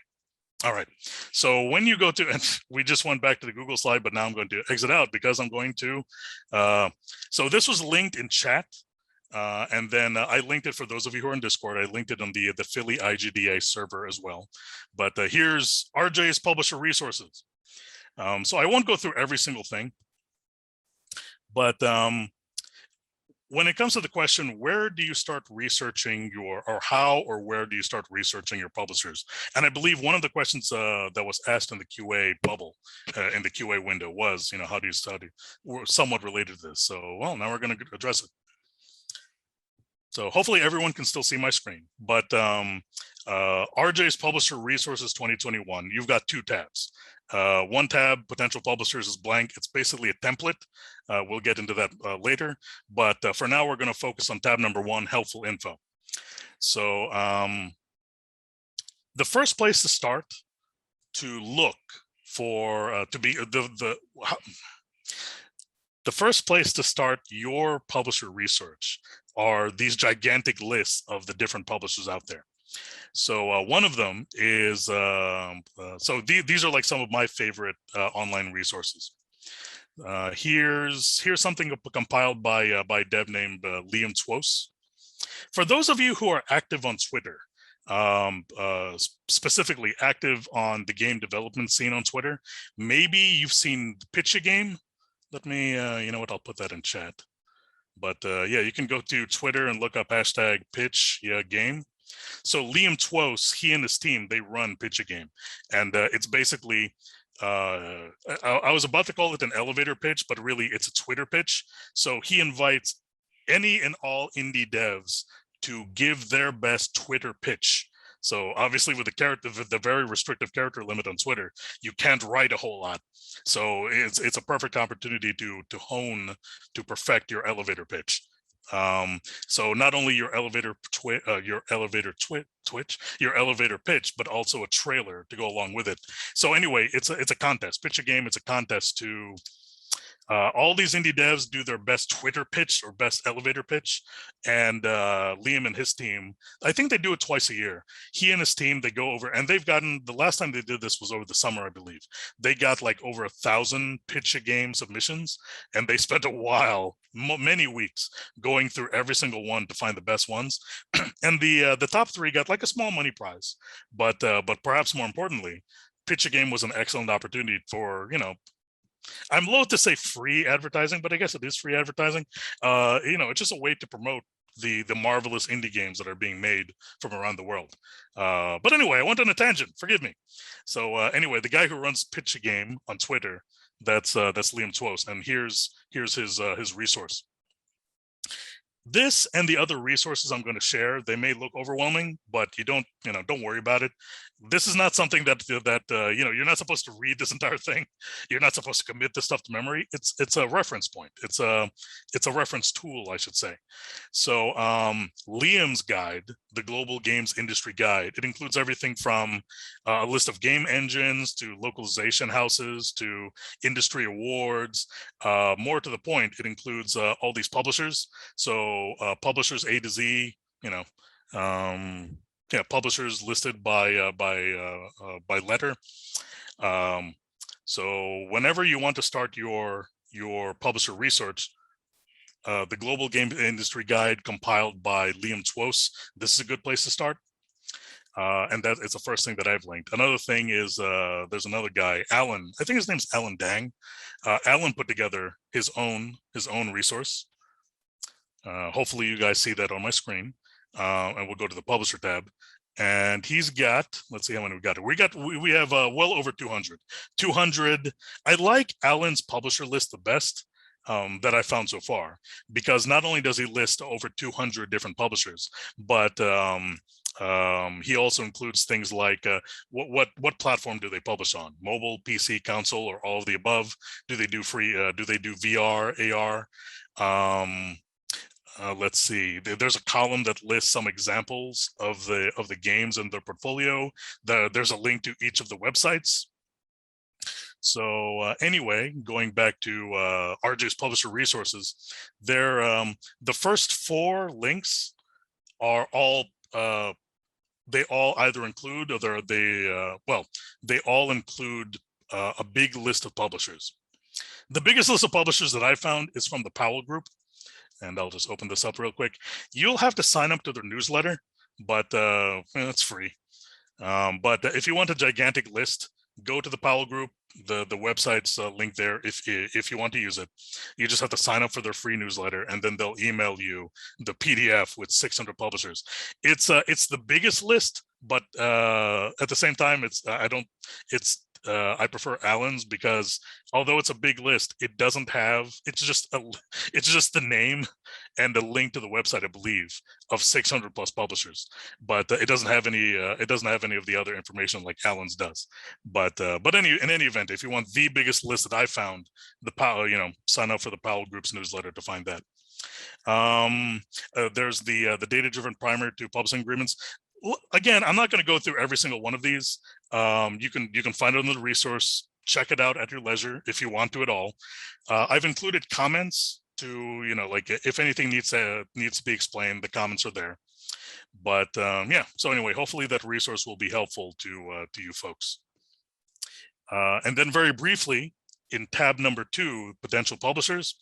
all right. So when you go to, and we just went back to the Google slide, but now I'm going to exit out because I'm going to. So this was linked in chat. And then I linked it for those of you who are in Discord. I linked it on the Philly IGDA server as well. But here's RJ's publisher resources. So I won't go through every single thing. But when it comes to the question, where do you start researching or where do you start researching your publishers? And I believe one of the questions that was asked in the QA bubble, in the QA window was, how do you study? We're somewhat related to this. So, well, now we're going to address it. So hopefully everyone can still see my screen, but RJ's Publisher Resources 2021, you've got two tabs. One tab, Potential Publishers, is blank. It's basically a template. We'll get into that later, but for now, we're going to focus on tab number 1, Helpful Info. So the first place to start to look for the first place to start your publisher research are these gigantic lists of the different publishers out there. So one of them is, these are like some of my favorite online resources. Here's something compiled by a dev named Liam Twos. For those of you who are active on Twitter, specifically active on the game development scene on Twitter, maybe you've seen Pitch a Game. Let me, you know what, I'll put that in chat. But yeah, you can go to Twitter and look up hashtag Pitch Game. So Liam Twos, he and his team, they run Pitch a Game. And it's basically, I was about to call it an elevator pitch, but really it's a Twitter pitch. So he invites any and all indie devs to give their best Twitter pitch. So obviously with the very restrictive character limit on Twitter, you can't write a whole lot. So it's a perfect opportunity to perfect your elevator pitch. So not only your elevator pitch, but also a trailer to go along with it. So anyway, it's a contest. Pitch a Game. It's a contest to all these indie devs do their best Twitter pitch or best elevator pitch, and Liam and his team, I think they do it twice a year. He and his team, they go over, and they've gotten, the last time they did this was over the summer, I believe. They got like over 1,000 Pitch a Game submissions, and they spent a while, many weeks, going through every single one to find the best ones. And the top three got like a small money prize, but perhaps more importantly, Pitch a Game was an excellent opportunity for, you know, I'm loath to say free advertising, but I guess it is free advertising. You know, it's just a way to promote the marvelous indie games that are being made from around the world. But anyway, I went on a tangent. Forgive me. So anyway, the guy who runs Pitch a Game on Twitter, that's Liam Twos, and here's his resource. This and the other resources I'm going to share, they may look overwhelming, but don't worry about it. This is not something that you know, you're not supposed to read this entire thing. You're not supposed to commit this stuff to memory. It's a reference point. It's a reference tool, I should say. So Liam's guide, the Global Games Industry Guide, it includes everything from a list of game engines to localization houses to industry awards. More to the point, it includes all these publishers. So publishers A to Z, you know, publishers listed by letter. So whenever you want to start your publisher research, the Global Game Industry Guide compiled by Liam Twos, this is a good place to start. And that is the first thing that I've linked. Another thing is there's another guy, Alan. I think his name's Alan Dang. Alan put together his own resource. Hopefully you guys see that on my screen, and we'll go to the publisher tab, and he's got, let's see how many we got. We have well over 200. I like Alan's publisher list the best that I found so far, because not only does he list over 200 different publishers, but he also includes things like what platform do they publish on? Mobile, PC, console, or all of the above? Do they do free? Do they do VR, AR? Let's see. There's a column that lists some examples of the games in their portfolio. There's a link to each of the websites. So anyway, going back to RJ's publisher resources, the first 4 links are all they all either include, or they all include a big list of publishers. The biggest list of publishers that I found is from the Powell Group. And I'll just open this up real quick. You'll have to sign up to their newsletter, but it's free. But if you want a gigantic list, go to the Powell Group. The website's linked there if you want to use it. You just have to sign up for their free newsletter, and then they'll email you the PDF with 600 publishers. It's the biggest list, but at the same time, I prefer Alan's, because although it's a big list, it doesn't have, it's just the name and a link to the website, I believe, of 600 plus publishers, but it doesn't have any of the other information like Alan's does. But in any event, if you want the biggest list that I found, sign up for the Powell Group's newsletter to find that. There's the data-driven primer to publishing agreements. again, I'm not going to go through every single one of these. You can find it on the resource. Check it out at your leisure if you want to at all. I've included comments to, like if anything needs to be explained, the comments are there. But yeah, so anyway, hopefully that resource will be helpful to you folks. And then very briefly, in tab number 2, potential publishers,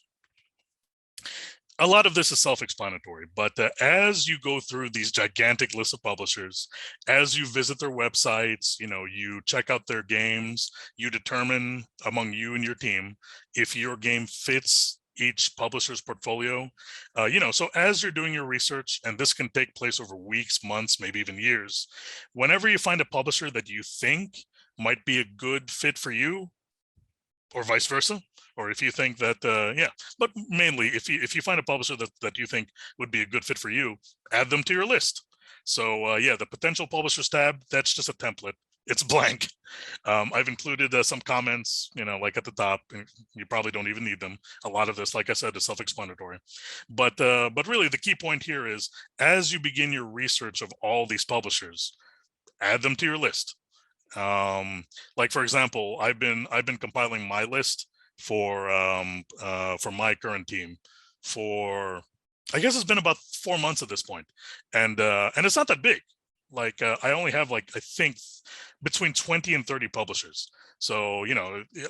a lot of this is self-explanatory, but as you go through these gigantic lists of publishers, as you visit their websites, you check out their games, you determine among you and your team if your game fits each publisher's portfolio. So as you're doing your research, and this can take place over weeks, months, maybe even years, whenever you find a publisher that you think might be a good fit for you, or vice versa, or if you think that, but mainly if you find a publisher that you think would be a good fit for you, add them to your list. So the potential publishers tab, that's just a template. It's blank. I've included some comments, like at the top. You probably don't even need them. A lot of this, like I said, is self-explanatory. But really the key point here is, as you begin your research of all these publishers, add them to your list. Like for example, I've been compiling my list for my current team for, I guess it's been about 4 months at this point, and it's not that big. Like I only have I think between 20 and 30 publishers. So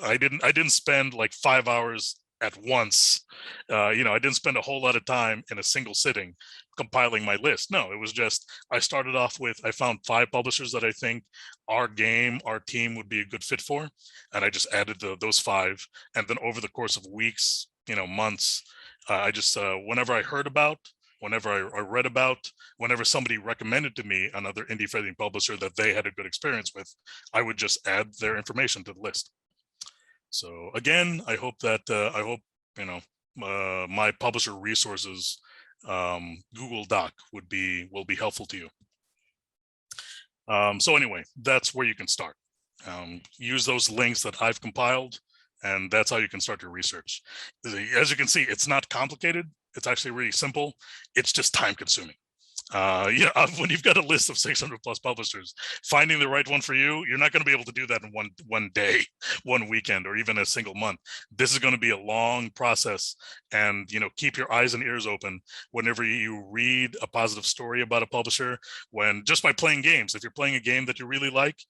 I didn't spend 5 hours at once. I didn't spend a whole lot of time in a single sitting compiling my list. No, it was just, I started off with, I found 5 publishers that I think our team would be a good fit for, and I just added those 5. And then over the course of weeks, months, I just whenever I heard about, whenever I read about, whenever somebody recommended to me another indie-friendly publisher that they had a good experience with, I would just add their information to the list. So again, I hope that my publisher resources Google Doc will be helpful to you. So anyway, that's where you can start. Use those links that I've compiled, and that's how you can start your research. As you can see, it's not complicated. It's actually really simple. It's just time consuming. When you've got a list of 600 plus publishers, finding the right one for you, you're not going to be able to do that in one day, one weekend, or even a single month. This is going to be a long process, and keep your eyes and ears open whenever you read a positive story about a publisher. Just by playing games, if you're playing a game that you really like,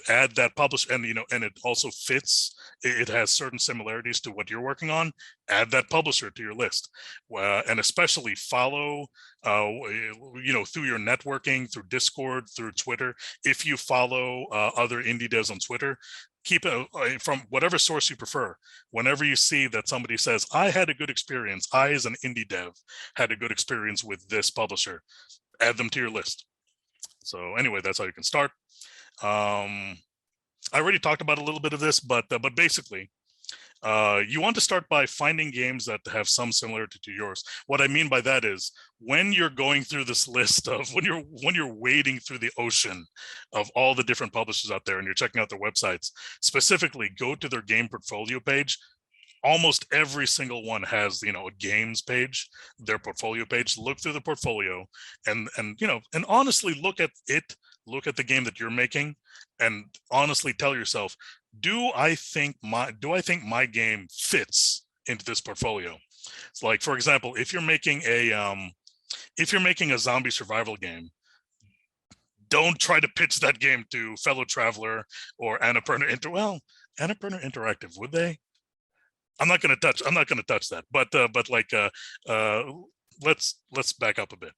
add that publisher, and and it also fits, it has certain similarities to what you're working on, add that publisher to your list. And especially follow through your networking, through Discord, through Twitter. If you follow other indie devs on Twitter, keep it from whatever source you prefer. Whenever you see that somebody says, I had a good experience, I as an indie dev had a good experience with this publisher, add them to your list. So anyway, that's how you can start. I already talked about a little bit of this, but basically, you want to start by finding games that have some similarity to yours. What I mean by that is, when you're going through this list of, when you're wading through the ocean of all the different publishers out there and you're checking out their websites, specifically go to their game portfolio page. Almost every single one has, a games page, their portfolio page. Look through the portfolio and honestly look at it, look at the game that you're making, and honestly tell yourself, do I think my game fits into this portfolio? It's like, for example, if you're making a zombie survival game, don't try to pitch that game to Fellow Traveler or Annapurna Interactive, would they? I'm not going to touch that, but let's back up a bit.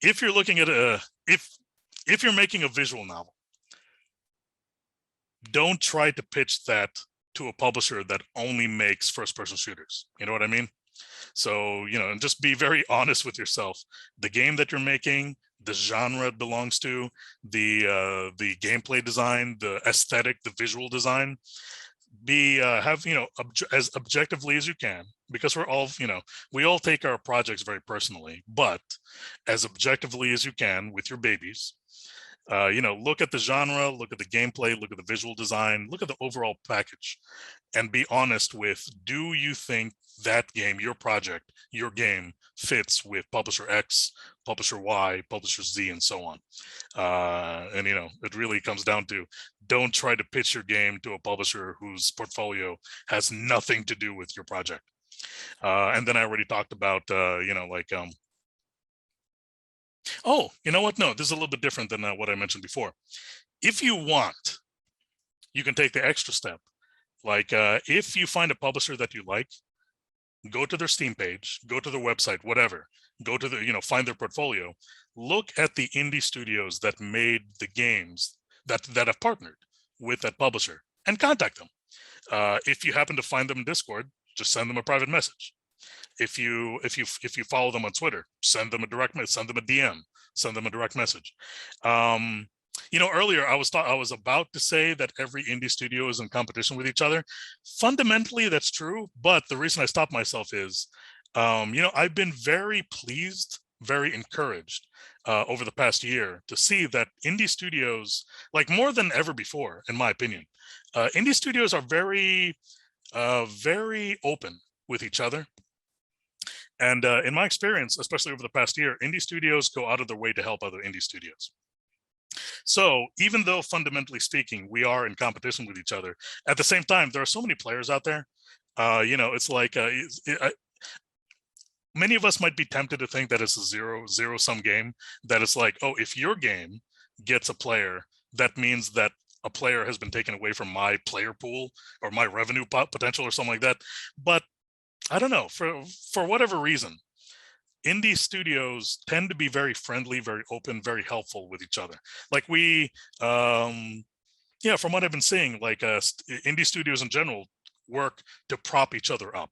If you're looking at if you're making a visual novel, don't try to pitch that to a publisher that only makes first-person shooters. You know what I mean? So, and just be very honest with yourself. The game that you're making, the genre it belongs to, the gameplay design, the aesthetic, the visual design, have as objectively as you can, because we're all we all take our projects very personally, but as objectively as you can with your babies, Look at the genre, look at the gameplay, look at the visual design, look at the overall package, and be honest with, do you think that game, your project, your game fits with publisher X, publisher Y, publisher Z, and so on. And it really comes down to, don't try to pitch your game to a publisher whose portfolio has nothing to do with your project. And then I already talked about, oh, you know what? No, this is a little bit different than what I mentioned before. If you want, you can take the extra step. Like if you find a publisher that you like, go to their Steam page, go to their website, whatever, go to the, find their portfolio, look at the indie studios that made the games that have partnered with that publisher, and contact them. If you happen to find them in Discord, just send them a private message. If you follow them on Twitter, send them a direct message, send them a DM, send them a direct message. Earlier I was about to say that every indie studio is in competition with each other. Fundamentally, that's true, but the reason I stopped myself is, I've been very pleased, very encouraged over the past year to see that indie studios, like more than ever before, in my opinion, indie studios are very, very open with each other. And in my experience, especially over the past year, indie studios go out of their way to help other indie studios. So even though fundamentally speaking, we are in competition with each other, at the same time, there are so many players out there. It's like many of us might be tempted to think that it's a zero-sum game, that it's like, oh, if your game gets a player, that means that a player has been taken away from my player pool or my revenue potential or something like that. But I don't know, for whatever reason, indie studios tend to be very friendly, very open, very helpful with each other. Like from what I've been seeing, like indie studios in general work to prop each other up.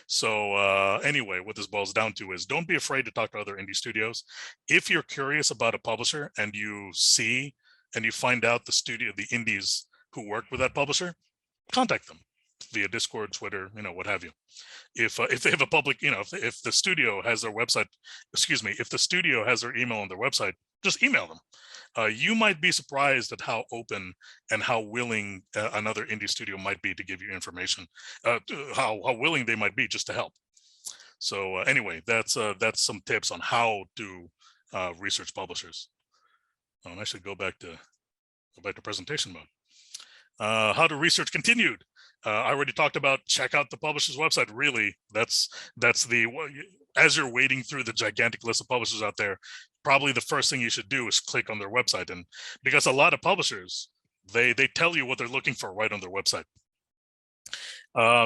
So anyway, what this boils down to is, don't be afraid to talk to other indie studios. If you're curious about a publisher and you see and you find out the indies who work with that publisher, contact them via Discord, Twitter, what have you. If they have a public, if the studio has their website, if the studio has their email on their website, just email them. You might be surprised at how open and how willing another indie studio might be to give you information, how willing they might be just to help. So anyway, that's some tips on how to research publishers. Oh, and I should go back to presentation mode. How to research continued. I already talked about, check out the publisher's website. Really, that's as you're wading through the gigantic list of publishers out there, probably the first thing you should do is click on their website. And because a lot of publishers, they tell you what they're looking for right on their website.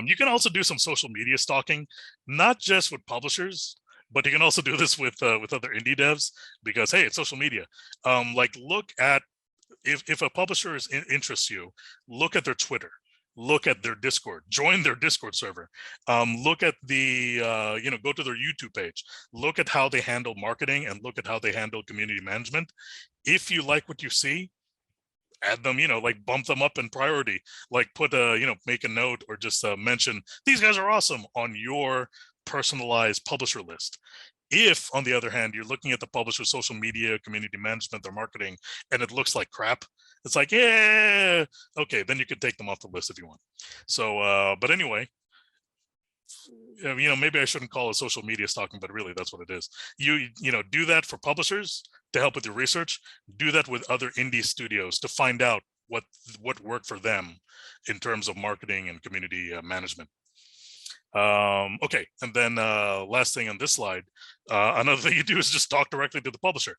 You can also do some social media stalking, not just with publishers, but you can also do this with other indie devs, because hey, it's social media. Like, look at, if a publisher interests you, look at their Twitter, look at their Discord, join their Discord server, look at the, go to their YouTube page, look at how they handle marketing, and look at how they handle community management. If you like what you see, add them, like bump them up in priority, like put a, make a note, or just mention, these guys are awesome, on your personalized publisher list. If, on the other hand, you're looking at the publisher's social media, community management, their marketing, and it looks like crap, it's like, yeah, okay, then you could take them off the list if you want. So, but anyway, maybe I shouldn't call it social media stalking, but really that's what it is. You do that for publishers to help with your research. Do that with other indie studios to find out what worked for them in terms of marketing and community management. Okay, and then last thing on this slide, another thing you do is just talk directly to the publisher.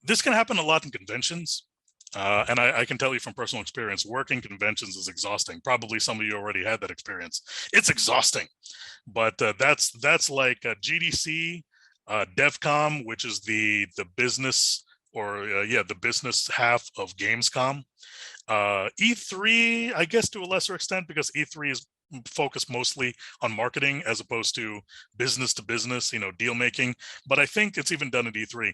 This can happen a lot in conventions, and I can tell you from personal experience, working conventions is exhausting. Probably some of you already had that experience. It's exhausting, but that's like GDC, DevCom, which is the business, or the business half of Gamescom. E3, I guess, to a lesser extent, because E3 is focused mostly on marketing as opposed to business to business, deal making. But I think it's even done at E3.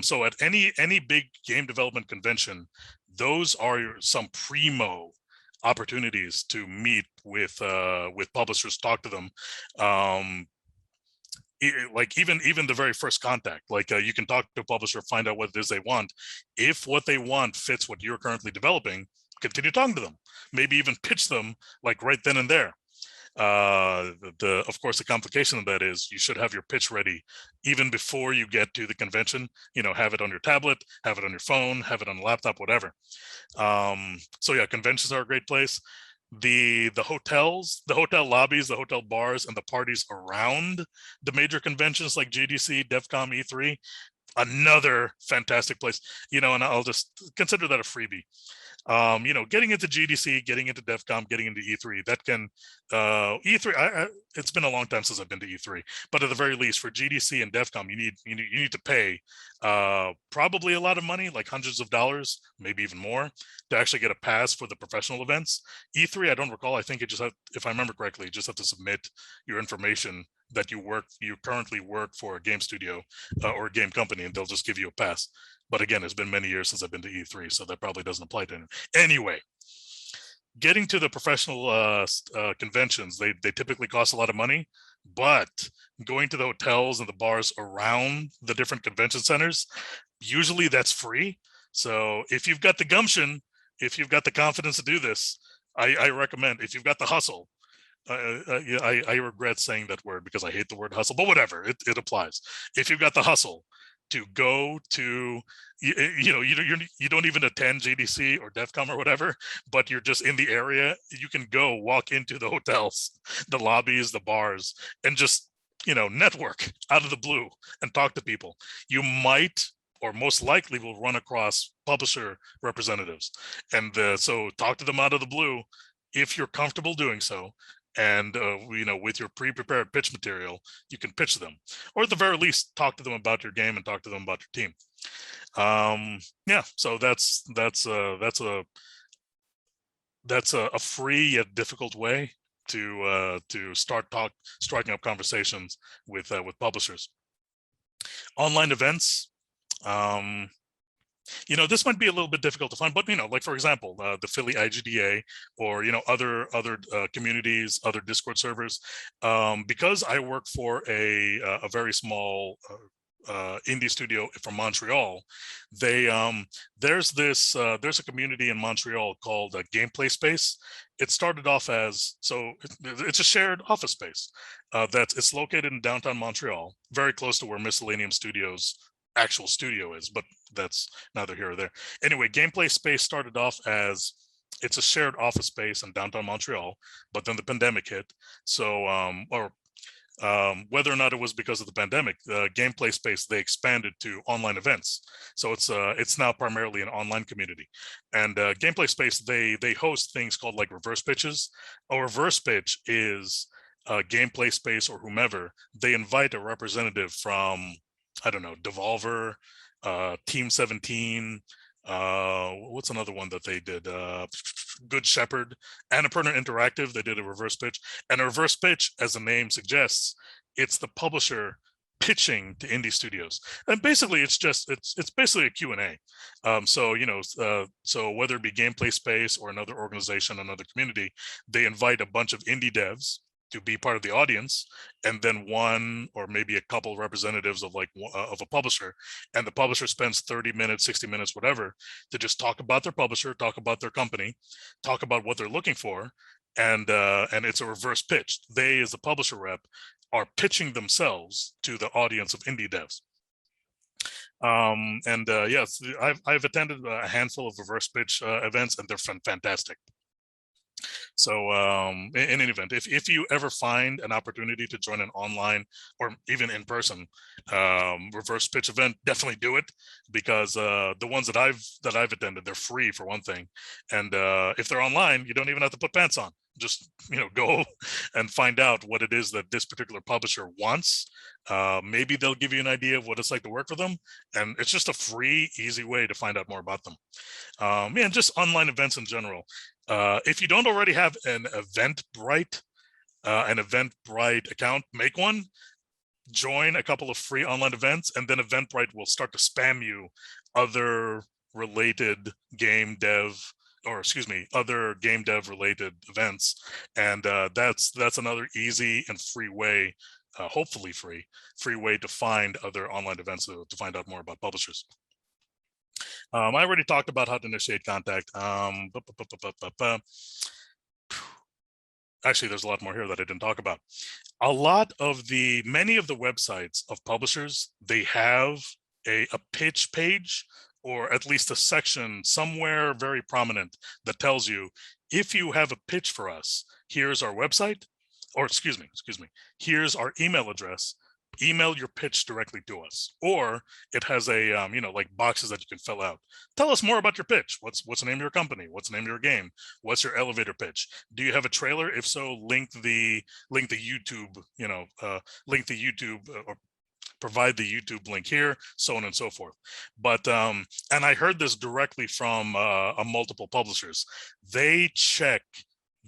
So at any big game development convention, those are some primo opportunities to meet with publishers, talk to them. like even the very first contact, like you can talk to a publisher, find out what it is they want. If what they want fits what you're currently developing, continue talking to them, maybe even pitch them like right then and there. Of course, the complication of that is you should have your pitch ready even before you get to the convention. Have it on your tablet, have it on your phone, have it on a laptop, whatever. So yeah, conventions are a great place. The hotels, the hotel lobbies, the hotel bars, and the parties around the major conventions like GDC, DevCom, E3, another fantastic place. And I'll just consider that a freebie. Getting into GDC, getting into DevCom, getting into E3, that can E3. It's been a long time since I've been to E3, but at the very least, for GDC and DevCom, you need to pay probably a lot of money, like hundreds of dollars, maybe even more, to actually get a pass for the professional events. E3, I don't recall. I think if I remember correctly, you just have to submit your information that you currently work for a game studio or a game company, and they'll just give you a pass. But again, it's been many years since I've been to E3, so that probably doesn't apply to anyone. Anyway, getting to the professional conventions, they typically cost a lot of money, but going to the hotels and the bars around the different convention centers, usually that's free. So if you've got the gumption, if you've got the confidence to do this, I recommend, if you've got the hustle, I regret saying that word because I hate the word hustle, but whatever, it applies. If you've got the hustle to go to, you don't even attend GDC or DevCom or whatever, but you're just in the area, you can go walk into the hotels, the lobbies, the bars, and just, network out of the blue and talk to people. You might, or most likely will run across publisher representatives. And so talk to them out of the blue if you're comfortable doing so. And with your pre-prepared pitch material, you can pitch them, or at the very least talk to them about your game and talk to them about your team. Yeah, so that's a free yet difficult way to start striking up conversations with publishers. Online events. This might be a little bit difficult to find, but like for example, the Philly IGDA, or other communities, other Discord servers. Because I work for a very small indie studio from Montreal, there's a community in Montreal called Gameplay Space. It started off as, it's a shared office space it's located in downtown Montreal, very close to where Miscellaneum Studios actual studio is, but that's neither here or there. Anyway, Gameplay Space started off as, it's a shared office space in downtown Montreal, but then the pandemic hit. So, whether or not it was because of the pandemic, Gameplay Space, they expanded to online events. So it's now primarily an online community. And Gameplay Space, they host things called like reverse pitches. A reverse pitch is Gameplay Space or whomever, they invite a representative from, I don't know, Devolver, Team 17, what's another one that they did? Good Shepherd, Annapurna Interactive, they did a reverse pitch. And a reverse pitch, as the name suggests, it's the publisher pitching to indie studios. And basically it's basically a Q&A. So whether it be Gameplay Space or another organization, another community, they invite a bunch of indie devs to be part of the audience, and then one or maybe a couple representatives of of a publisher, and the publisher spends 30 minutes, 60 minutes, whatever, to just talk about their publisher, talk about their company, talk about what they're looking for, and it's a reverse pitch. They, as the publisher rep, are pitching themselves to the audience of indie devs. Yes, I've attended a handful of reverse pitch events, and they're fantastic. So in any event, if you ever find an opportunity to join an online or even in person reverse pitch event, definitely do it, because the ones that I've attended, they're free for one thing, and if they're online, you don't even have to put pants on. Just go and find out what it is that this particular publisher wants. Maybe they'll give you an idea of what it's like to work for them, and it's just a free, easy way to find out more about them. And just online events in general. If you don't already have an Eventbrite account, make one. Join a couple of free online events, and then Eventbrite will start to spam you other related game dev, other game dev related events, and that's another easy and free way hopefully free way to find other online events to find out more about publishers. I already talked about how to initiate contact. Actually, there's a lot more here that I didn't talk about. Many of the websites of publishers, they have a pitch page, or at least a section somewhere very prominent that tells you, if you have a pitch for us, here's our website, or excuse me, here's our email address. Email your pitch directly to us. Or it has a like boxes that you can fill out. Tell us more about your pitch. What's the name of your company? What's the name of your game? What's your elevator pitch? Do you have a trailer? If so, link the YouTube, or provide the YouTube link here, so on and so forth. But and I heard this directly from multiple publishers. They check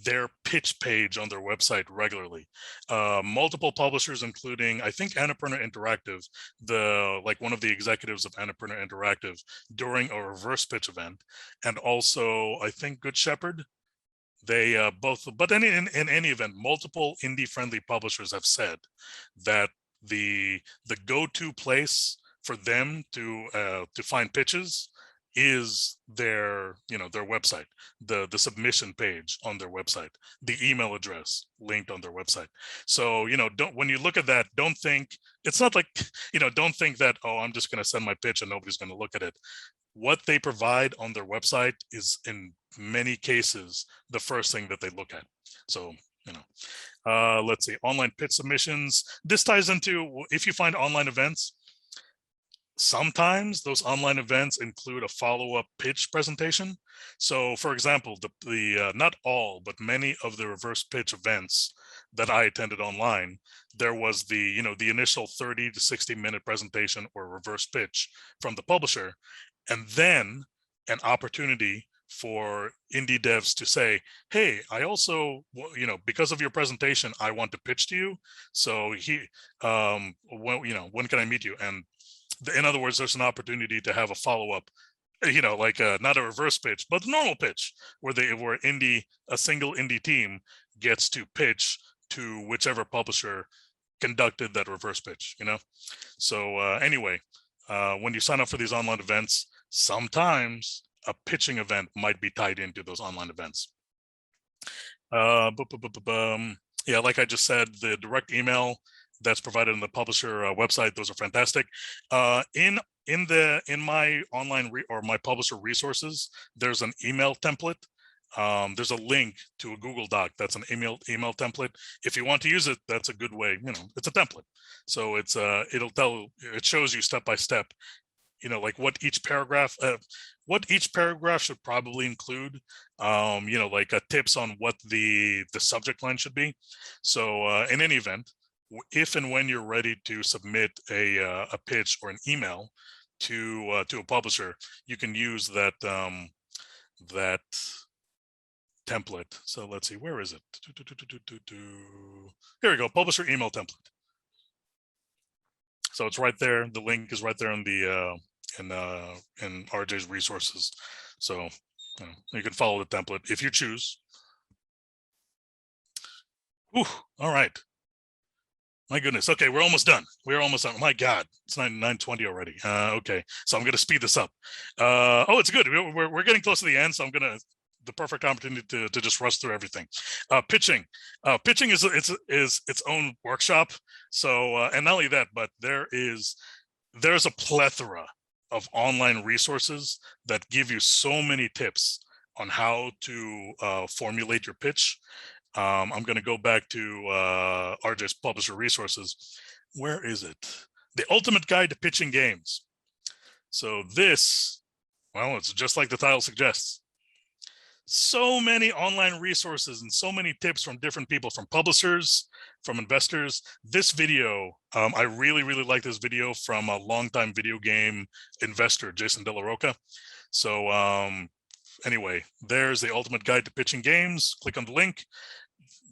their pitch page on their website regularly. Multiple publishers, including, I think, Annapurna Interactive, one of the executives of Annapurna Interactive, during a reverse pitch event, and also I think Good Shepherd. They both, but in any event, multiple indie-friendly publishers have said that the go-to place for them to find pitches is their website, the submission page on their website, the email address linked on their website. So when you look at that, don't think it's not like don't think that, oh, I'm just going to send my pitch and nobody's going to look at it. What they provide on their website is in many cases the first thing that they look at. So let's see, online pitch submissions. This ties into, if you find online events, sometimes those online events include a follow-up pitch presentation. So for example, not all, but many of the reverse pitch events that I attended online, there was the initial 30 to 60 minute presentation or reverse pitch from the publisher, and then an opportunity for indie devs to say, hey, I also, because of your presentation, I want to pitch to you. So when can I meet you? And in other words, there's an opportunity to have a follow-up, not a reverse pitch, but a normal pitch, where a single indie team gets to pitch to whichever publisher conducted that reverse pitch, So anyway, when you sign up for these online events, sometimes a pitching event might be tied into those online events. Yeah, like I just said, the direct email that's provided in the publisher website, those are fantastic. In my online or my publisher resources, there's an email template. There's a link to a Google Doc that's an email template. If you want to use it, that's a good way. It's a template, so it's it shows you step by step, like what each paragraph should probably include, tips on what the subject line should be. So in any event, if and when you're ready to submit a pitch or an email to a publisher, you can use that template. So let's see, where is it? Here we go, publisher email template. So it's right there. The link is right there in the in RJ's resources. So you can follow the template if you choose. Whew, all right. My goodness. Okay, we're almost done. We're almost done. My God, it's 9:20 already. Okay, so I'm going to speed this up. Oh, it's good. We're getting close to the end, so I'm going to the perfect opportunity to just rush through everything. Pitching is its own workshop. So and not only that, but there's a plethora of online resources that give you so many tips on how to formulate your pitch. I'm going to go back to RJ's publisher resources. Where is it? The Ultimate Guide to Pitching Games. So this, well, it's just like the title suggests. So many online resources and so many tips from different people, from publishers, from investors. This video, I really, really like this video from a longtime video game investor, Jason De La Roca. So anyway, there's the Ultimate Guide to Pitching Games. Click on the link.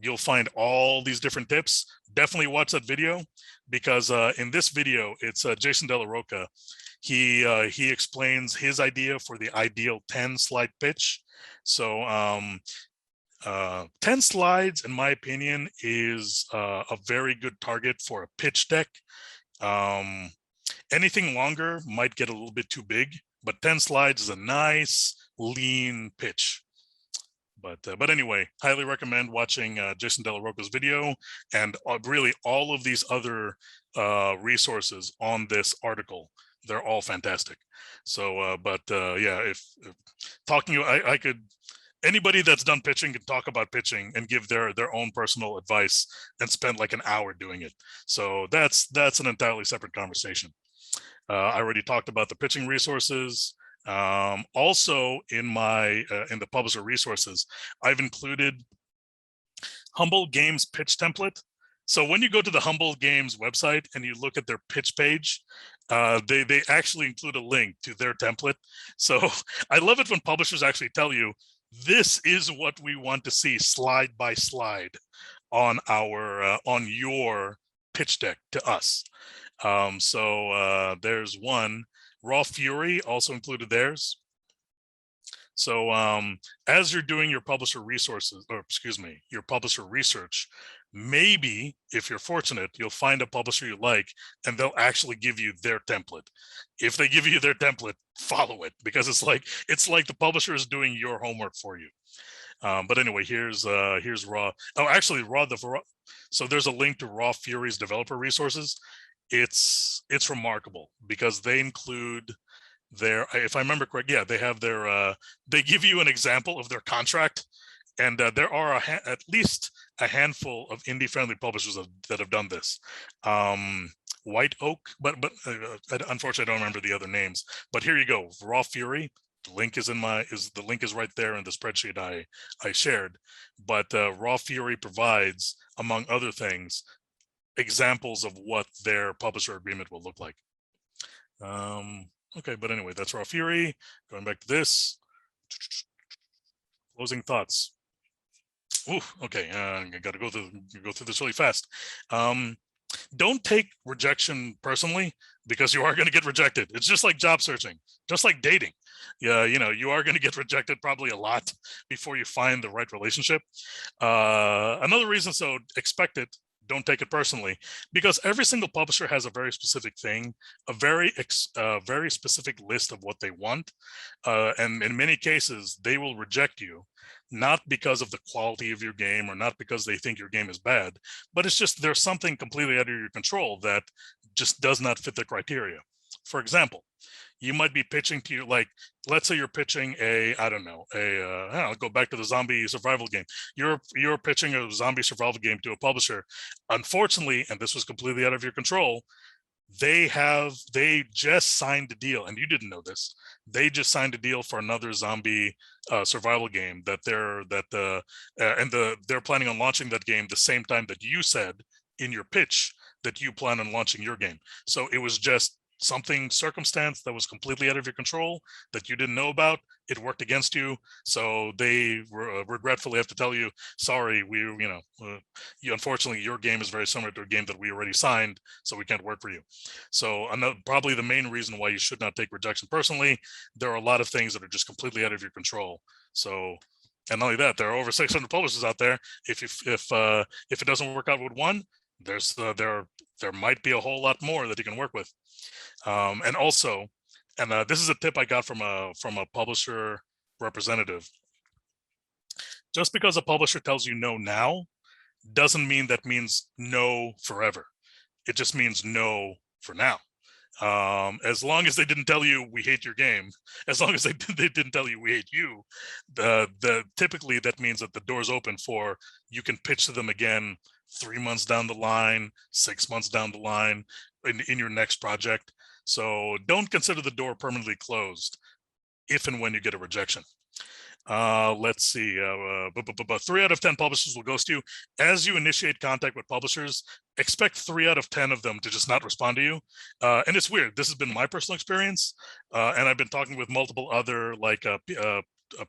You'll find all these different tips. Definitely watch that video, because in this video, it's Jason De La Roca. He explains his idea for the ideal 10 slide pitch. So 10 slides, in my opinion, is a very good target for a pitch deck. Anything longer might get a little bit too big, but 10 slides is a nice, lean pitch. But anyway, highly recommend watching Jason De La Rocca's video and really all of these other resources on this article. They're all fantastic. So, yeah, if talking, I could, anybody that's done pitching can talk about pitching and give their own personal advice and spend like an hour doing it. So that's an entirely separate conversation. I already talked about the pitching resources. Also in my in the publisher resources, I've included Humble Games pitch template. So when you go to the Humble Games website and you look at their pitch page, they actually include a link to their template. So I love it when publishers actually tell you, this is what we want to see slide by slide on our on your pitch deck to us. So there's one. Raw Fury also included theirs. So as you're doing your publisher resources, or excuse me, your publisher research, maybe if you're fortunate, you'll find a publisher you like and they'll actually give you their template. If they give you their template, follow it, because it's like the publisher is doing your homework for you. But anyway, here's Raw. Oh, actually, so there's a link to Raw Fury's developer resources. It's remarkable because they include their, if I remember correct, yeah, they have their, they give you an example of their contract, and there are at least a handful of indie-friendly publishers that have done this. White Oak, but unfortunately, I don't remember the other names. But here you go, Raw Fury. The link is the link is right there in the spreadsheet I shared. But Raw Fury provides, among other things, examples of what their publisher agreement will look like. Okay, but anyway, that's Raw Fury. Going back to this, closing thoughts. Ooh, okay, I got to go through this really fast. Don't take rejection personally, because you are going to get rejected. It's just like job searching, just like dating. Yeah, you are going to get rejected probably a lot before you find the right relationship. Another reason, so expect it. Don't take it personally, because every single publisher has a very specific thing, a very specific list of what they want. And in many cases, they will reject you, not because of the quality of your game or not because they think your game is bad, but it's just there's something completely out of your control that just does not fit the criteria. For example, you might be pitching to you, like, let's say you're pitching I'll go back to the zombie survival game. You're pitching a zombie survival game to a publisher. Unfortunately, and this was completely out of your control, they just signed a deal, and you didn't know this. They just signed a deal for another zombie survival game that they're planning on launching that game the same time that you said in your pitch that you plan on launching your game. So it was just circumstance that was completely out of your control that you didn't know about. It worked against you, so they regretfully have to tell you, sorry, unfortunately your game is very similar to a game that we already signed, so we can't work for you. So probably the main reason why you should not take rejection personally. There are a lot of things that are just completely out of your control. So, and not only that, there are over 600 publishers out there. If it doesn't work out with one, there might be a whole lot more that you can work with. And also, this is a tip I got from a publisher representative. Just because a publisher tells you no now doesn't mean that means no forever. It just means no for now. As long as they didn't tell you we hate your game, as long as they didn't tell you we hate you, typically that means that the door's open for you can pitch to them again 3 months down the line, 6 months down the line in your next project. So don't consider the door permanently closed if and when you get a rejection. Let's see, 3 out of 10 publishers will ghost you. As you initiate contact with publishers, expect 3 out of 10 of them to just not respond to you. And it's weird. This has been my personal experience. And I've been talking with multiple other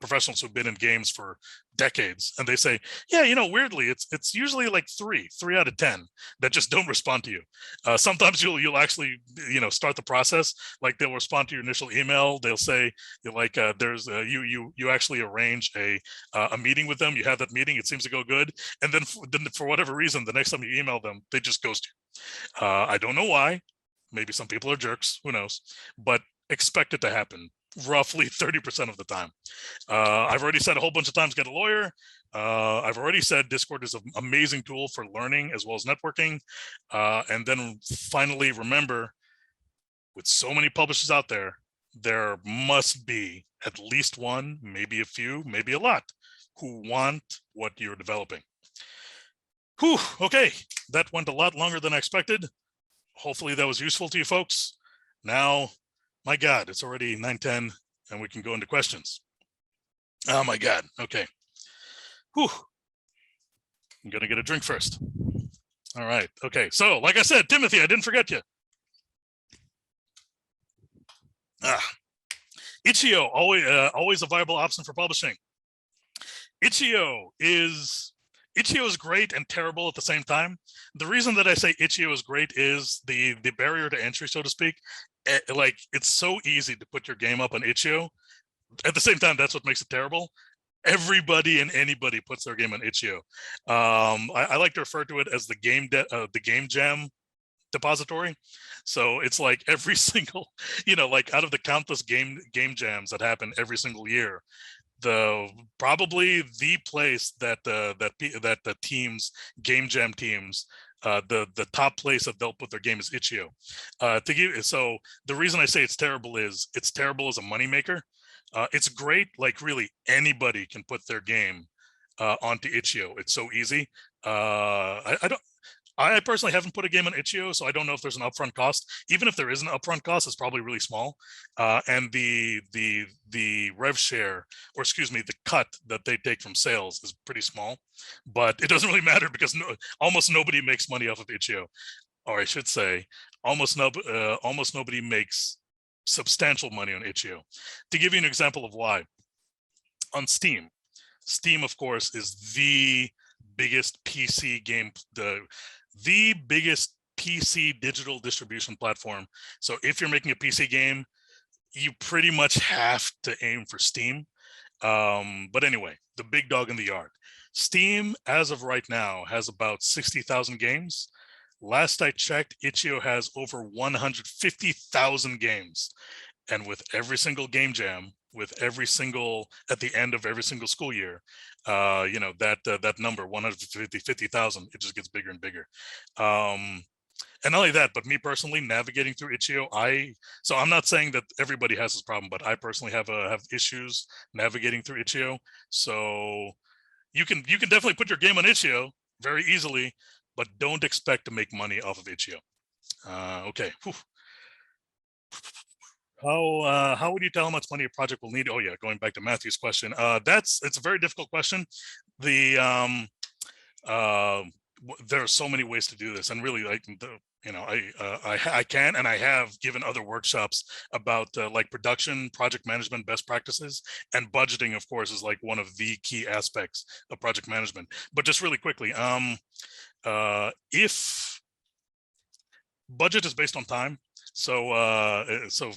professionals who've been in games for decades, and they say, yeah, weirdly, it's usually like three out of 10 that just don't respond to you. Sometimes you'll actually start the process, like they'll respond to your initial email. They'll say like there's you actually arrange a meeting with them. You have that meeting, it seems to go good, and then for whatever reason, the next time you email them, they just ghost you. I don't know why. Maybe some people are jerks, who knows, but expect it to happen roughly 30% of the time. I've already said a whole bunch of times, get a lawyer. I've already said Discord is an amazing tool for learning as well as networking. And then finally, remember, with so many publishers out there, there must be at least one, maybe a few, maybe a lot, who want what you're developing. Whew, okay, that went a lot longer than I expected. Hopefully that was useful to you folks. Now, my God, it's already 9:10 and we can go into questions. Oh my God, okay. Whew. I'm gonna get a drink first. All right, okay. So like I said, Timothy, I didn't forget you. Itch.io, always a viable option for publishing. Itch.io is great and terrible at the same time. The reason that I say Itch.io is great is the barrier to entry, so to speak. Like, it's so easy to put your game up on Itch.io. At the same time, that's what makes it terrible. Everybody and anybody puts their game on Itch.io. I like to refer to it as the game jam depository. So it's like every single, like out of the countless game jams that happen every single year, probably the place that the teams, game jam teams, the top place that they'll put their game is Itch.io. So the reason I say it's terrible is it's terrible as a moneymaker. It's great, like really anybody can put their game onto Itch.io. It's so easy. I personally haven't put a game on Itch.io, so I don't know if there's an upfront cost. Even if there is an upfront cost, it's probably really small. And the rev share, or excuse me, the cut that they take from sales is pretty small. But it doesn't really matter because almost nobody makes money off of Itch.io, or I should say, almost nobody makes substantial money on Itch.io. To give you an example of why, on Steam, of course, is the biggest PC game, the biggest PC digital distribution platform. So if you're making a PC game, you pretty much have to aim for Steam. But anyway, the big dog in the yard. Steam, as of right now, has about 60,000 games. Last I checked, Itch.io has over 150,000 games. And with every single game jam, at the end of every single school year, that number 150,000, it just gets bigger and bigger. And not only that, but me personally, navigating through Itch.io, so I'm not saying that everybody has this problem, but I personally have issues navigating through Itch.io. So you can definitely put your game on Itch.io very easily, but don't expect to make money off of Itch.io. Okay. Whew. How would you tell how much money a project will need? Oh yeah, going back to Matthew's question. It's a very difficult question. There are so many ways to do this, and really, like, I can and I have given other workshops about like production, project management best practices, and budgeting, of course, is like one of the key aspects of project management. But just really quickly, if budget is based on time, so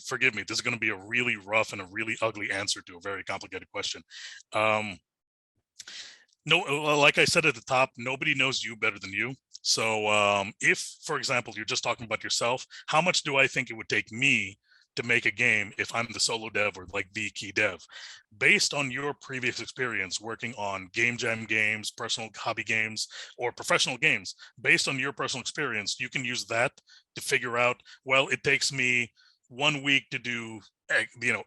forgive me, this is going to be a really rough and a really ugly answer to a very complicated question. No, like I said at the top, nobody knows you better than you. So if, for example, you're just talking about yourself, how much do I think it would take me to make a game if I'm the solo dev or like the key dev? Based on your previous experience working on game jam games, personal hobby games, or professional games, based on your personal experience, you can use that to figure out, well, it takes me 1 week to do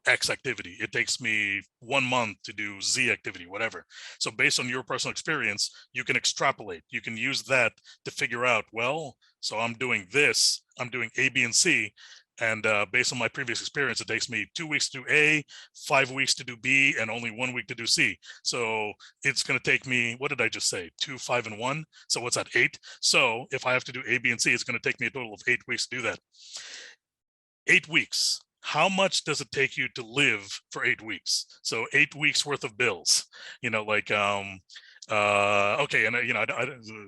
X activity. It takes me 1 month to do Z activity, whatever. So based on your personal experience, you can extrapolate. You can use that to figure out, well, so I'm doing this, I'm doing A, B, and C. And based on my previous experience, it takes me 2 weeks to do A, 5 weeks to do B, and only 1 week to do C. So it's going to take me, what did I just say? 2, 5, and 1. So what's that, 8? So if I have to do A, B, and C, it's going to take me a total of 8 weeks to do that. 8 weeks. how much does it take you to live for 8 weeks? So 8 weeks worth of bills, like, okay. And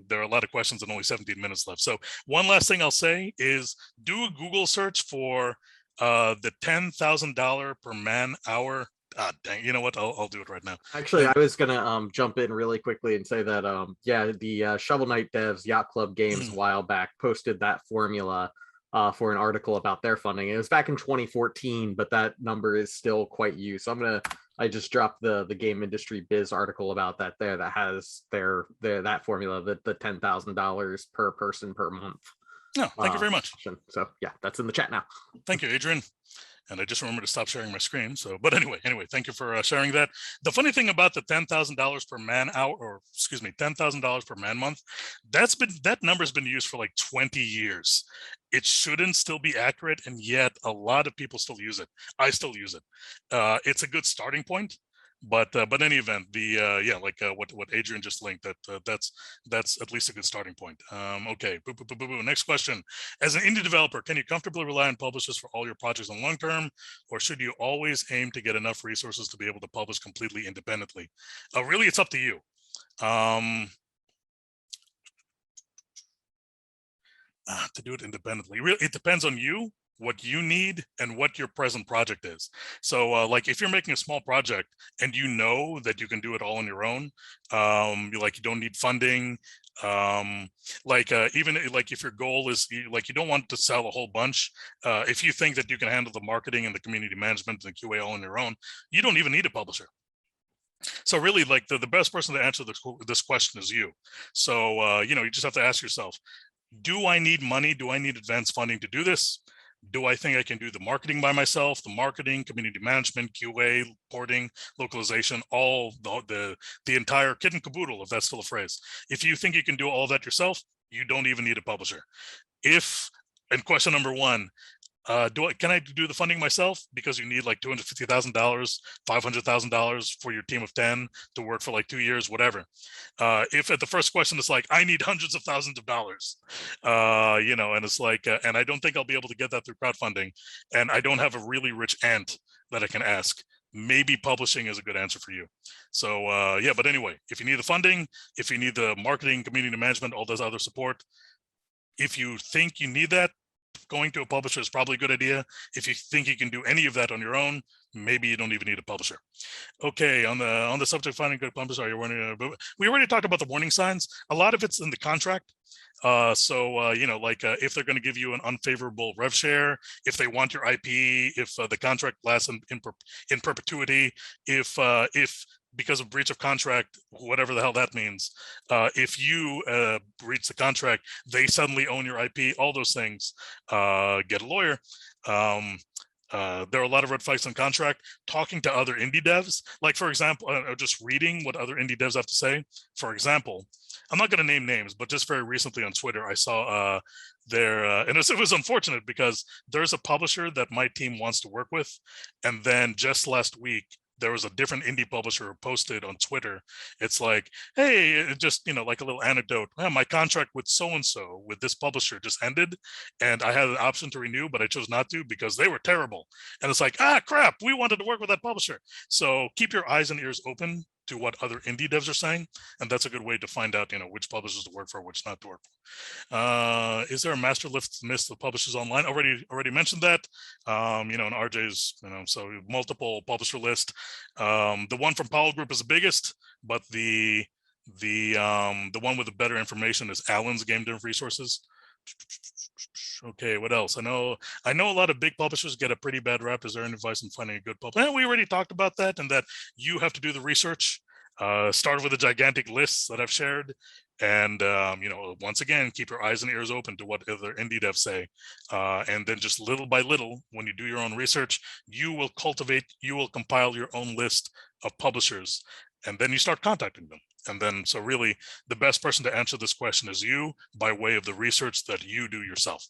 there are a lot of questions and only 17 minutes left. So one last thing I'll say is do a Google search for the $10,000 per man hour. Ah, dang, you know what? I'll do it right now. Actually, I was gonna jump in really quickly and say that yeah, the Shovel Knight Devs Yacht Club Games a while back posted that formula for an article about their funding. It was back in 2014, but that number is still quite used. So I just dropped the Game Industry Biz article about that there that has that formula, the $10,000 per person per month. No, thank you very much. So yeah, that's in the chat now. Thank you, Adrian. And I just remembered to stop sharing my screen. So, but anyway, thank you for sharing that. The funny thing about the $10,000 per man hour, or excuse me, $10,000 per man month, that number's been used for like 20 years. It shouldn't still be accurate, and yet a lot of people still use it. I still use it. It's a good starting point. But in any event, what Adrian just linked, that's at least a good starting point. Okay, next question. As an indie developer, can you comfortably rely on publishers for all your projects on long term, or should you always aim to get enough resources to be able to publish completely independently? Really, it's up to you. To do it independently, really, it depends on you, what you need, and what your present project is. So like if you're making a small project and you know that you can do it all on your own, you don't need funding, even like if your goal is you don't want to sell a whole bunch, if you think that you can handle the marketing and the community management and the QA all on your own, you don't even need a publisher. So really, like the best person to answer this question is you. So you just have to ask yourself, do I need money? Do I need advanced funding to do this? Do I think I can do the marketing by myself? The marketing, community management, QA, porting, localization, all the entire kit and caboodle, if that's still a phrase. If you think you can do all that yourself, you don't even need a publisher. And question number one, can I do the funding myself? Because you need like $250,000, $500,000 for your team of 10 to work for like 2 years, whatever. If at the first question it's like, I need hundreds of thousands of dollars, and it's like, and I don't think I'll be able to get that through crowdfunding, and I don't have a really rich aunt that I can ask, maybe publishing is a good answer for you. So yeah, but anyway, if you need the funding, if you need the marketing, community management, all those other support, if you think you need that, going to a publisher is probably a good idea. If you think you can do any of that on your own, maybe you don't even need a publisher. Okay, on the subject of finding a good publisher, we already talked about the warning signs. A lot of it's in the contract. If they're going to give you an unfavorable rev share, if they want your IP, if the contract lasts in perpetuity, if because of breach of contract, whatever the hell that means, if you breach the contract, they suddenly own your IP, all those things, get a lawyer. There are a lot of red flags on contract. Talking to other indie devs, like for example, just reading what other indie devs have to say. For example, I'm not going to name names, but just very recently on Twitter, I saw and it was unfortunate because there's a publisher that my team wants to work with. And then just last week, there was a different indie publisher who posted on Twitter. It's like, hey, just, like a little anecdote. My contract with so-and-so with this publisher just ended, and I had an option to renew, but I chose not to because they were terrible. And it's like, crap, we wanted to work with that publisher. So keep your eyes and ears open to what other indie devs are saying, and that's a good way to find out, which publishers to work for, which not to work for. Is there a master list of publishers online? Already mentioned that. And RJ's, so multiple publisher list. The one from Powell Group is the biggest, but the one with the better information is Allen's Game Dev Resources. Okay, what else? I know a lot of big publishers get a pretty bad rap. Is there any advice on finding a good publisher? We already talked about that, and that you have to do the research. Start with the gigantic lists that I've shared, and once again, keep your eyes and ears open to what other indie devs say, and then just little by little, when you do your own research, you will compile your own list of publishers, and then you start contacting them. And then, so really, the best person to answer this question is you, by way of the research that you do yourself.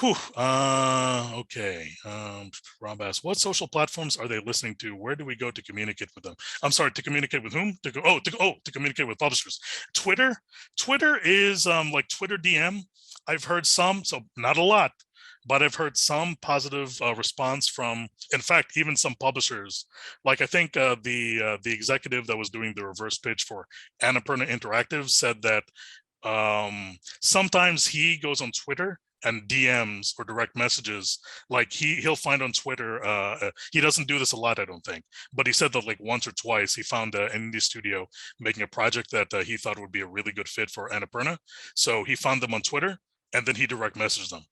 Okay. Rob asks, what social platforms are they listening to? Where do we go to communicate with them? I'm sorry, to communicate with whom? To communicate with publishers. Twitter is like Twitter DM. I've heard some, so not a lot, but I've heard some positive response from, in fact, even some publishers. Like I think the executive that was doing the reverse pitch for Annapurna Interactive said that sometimes he goes on Twitter and DMs or direct messages. Like he'll find on Twitter, he doesn't do this a lot, I don't think, but he said that like once or twice he found an indie studio making a project that he thought would be a really good fit for Annapurna. So he found them on Twitter and then he direct messaged them.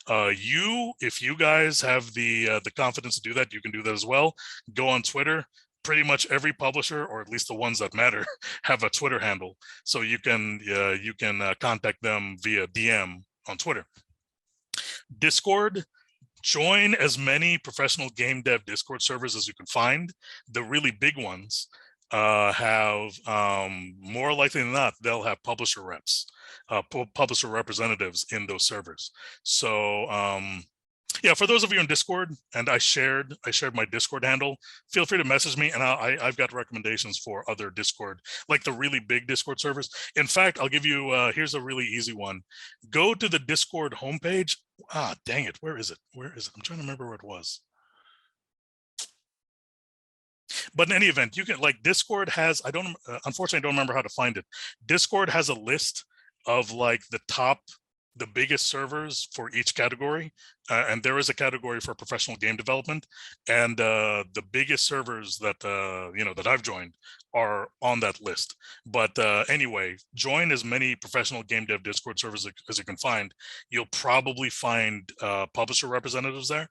If you guys have the confidence to do that, you can do that as well. Go on Twitter. Pretty much every publisher, or at least the ones that matter, have a Twitter handle, so you can contact them via DM on Twitter. Discord, join as many professional game dev Discord servers as you can find. The really big ones have, more likely than not, they'll have publisher reps, publisher representatives in those servers. So yeah, for those of you in Discord, and I shared my Discord handle, feel free to message me, and I've got recommendations for other Discord, like the really big Discord servers. In fact, I'll give you, here's a really easy one. Go to the Discord homepage. Ah, dang it, where is it? Where is it? I'm trying to remember where it was. But in any event, you can, like, Discord has, unfortunately, I don't remember how to find it. Discord has a list of like the biggest servers for each category, and there is a category for professional game development, and the biggest servers that that I've joined are on that list. But anyway, join as many professional game dev Discord servers as you can find. You'll probably find publisher representatives there,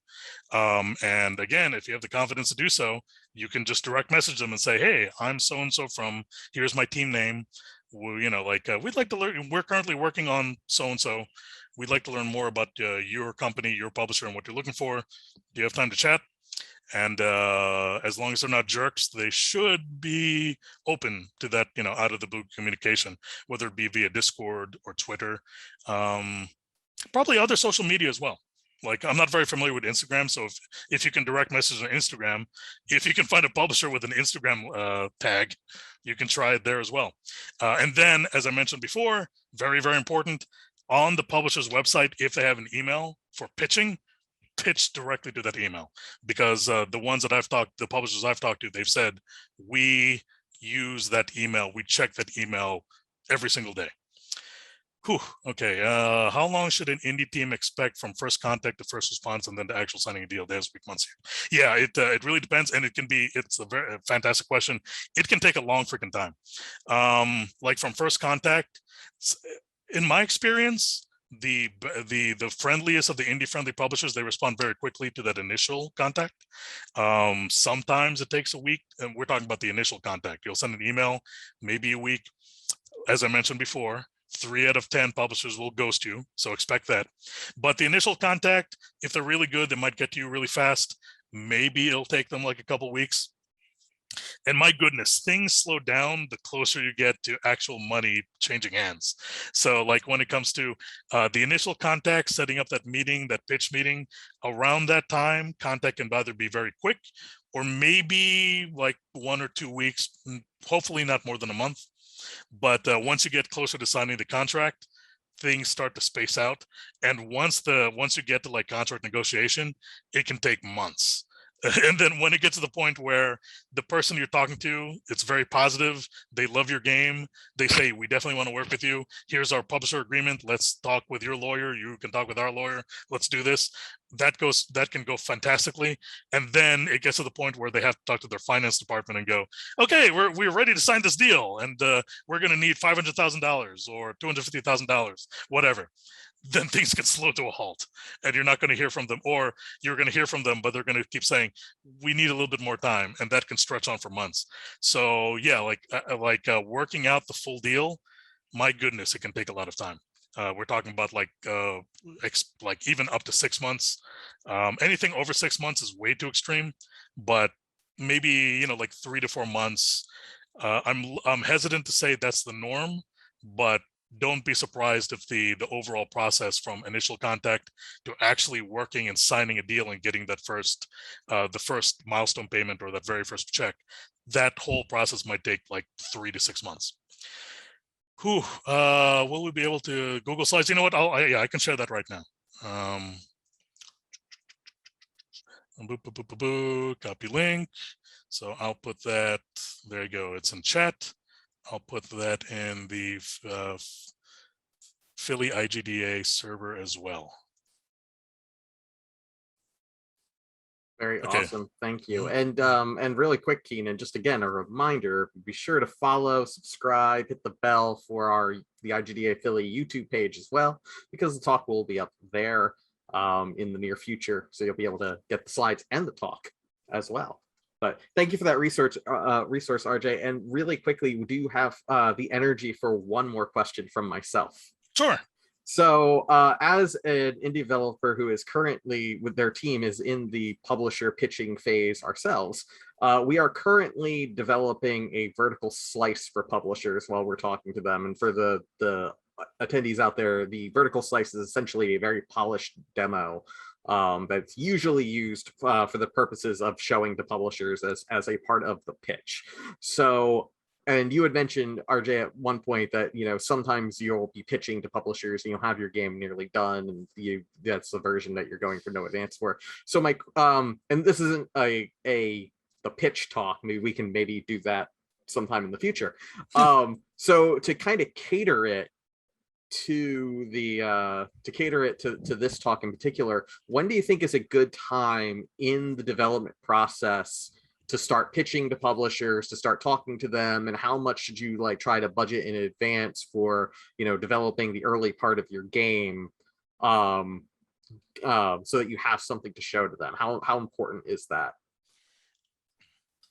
and again, if you have the confidence to do so, you can just direct message them and say, hey, I'm so and so from, here's my team name. We'd like to learn, we're currently working on so-and-so. We'd like to learn more about your company, your publisher, and what you're looking for. Do you have time to chat? And as long as they're not jerks, they should be open to that, out of the blue communication, whether it be via Discord or Twitter, probably other social media as well. Like, I'm not very familiar with Instagram, so if you can direct message on Instagram, if you can find a publisher with an Instagram tag, you can try it there as well. And then, as I mentioned before, very, very important, on the publisher's website, if they have an email for pitching, pitch directly to that email, because the publishers I've talked to, they've said, we use that email, we check that email every single day. Whew, okay, how long should an indie team expect from first contact to first response and then the actual signing a deal? Days, week, months? Yeah, it really depends, and it's a very fantastic question. It can take a long freaking time. Like from first contact, in my experience, the friendliest of the indie friendly publishers, they respond very quickly to that initial contact. Sometimes it takes a week, and we're talking about the initial contact. You'll send an email, maybe a week. As I mentioned before, 3 out of 10 publishers will ghost you, so expect that. But the initial contact, if they're really good, they might get to you really fast. Maybe it'll take them like a couple weeks. And my goodness, things slow down the closer you get to actual money changing hands. So like when it comes to the initial contact, setting up that meeting, that pitch meeting, around that time, contact can either be very quick or maybe like 1 or 2 weeks, hopefully not more than a month. But once you get closer to signing the contract, things start to space out. And once you get to like contract negotiation, it can take months. And then when it gets to the point where the person you're talking to, it's very positive, they love your game, they say, we definitely want to work with you. Here's our publisher agreement. Let's talk with your lawyer. You can talk with our lawyer. Let's do this. That can go fantastically. And then it gets to the point where they have to talk to their finance department and go, okay, we're ready to sign this deal. And we're going to need $500,000 or $250,000, whatever. Then things can slow to a halt and you're not going to hear from them, or you're going to hear from them, but they're going to keep saying, we need a little bit more time. And that can stretch on for months. So yeah, working out the full deal, my goodness, it can take a lot of time. We're talking about like even up to 6 months. Anything over 6 months is way too extreme, but maybe, like 3 to 4 months. I'm hesitant to say that's the norm, but don't be surprised if the overall process from initial contact to actually working and signing a deal and getting that the first milestone payment or that very first check, that whole process might take like 3 to 6 months. Will we be able to Google Slides? You know what? I can share that right now. Boop, boop, boop, boop, boop, copy link. So I'll put that, there you go, it's in chat. I'll put that in the Philly IGDA server as well. Very Okay. awesome. Thank you. And really quick, Keenan, just again, a reminder, be sure to follow, subscribe, hit the bell for the IGDA Philly YouTube page as well, because the talk will be up there in the near future. So you'll be able to get the slides and the talk as well. But thank you for that resource, RJ. And really quickly, we do have the energy for one more question from myself. Sure. So as an indie developer who is currently with their team is in the publisher pitching phase ourselves, we are currently developing a vertical slice for publishers while we're talking to them. And for the attendees out there, the vertical slice is essentially a very polished demo that's usually used for the purposes of showing to publishers as a part of the pitch. So, and you had mentioned, RJ, at one point that, you know, sometimes you'll be pitching to publishers and you'll have your game nearly done and that's the version that you're going for no advance for. So my, and this isn't the pitch talk, maybe we can do that sometime in the future. So to kind of cater it to this talk in particular, when do you think is a good time in the development process to start pitching to publishers, to start talking to them, and how much should you like try to budget in advance for, you know, developing the early part of your game, so that you have something to show to them? How important is that?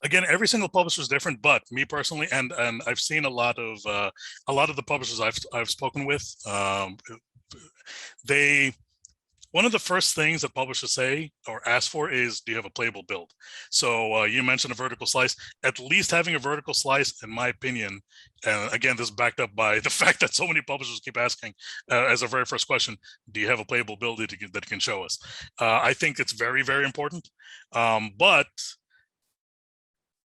Again, every single publisher is different, but me personally, and I've seen a lot of the publishers I've spoken with, one of the first things that publishers say or ask for is, do you have a playable build? So you mentioned a vertical slice. At least having a vertical slice, in my opinion, and again, this is backed up by the fact that so many publishers keep asking as a very first question, do you have a playable build that you can show us? I think it's very, very important. But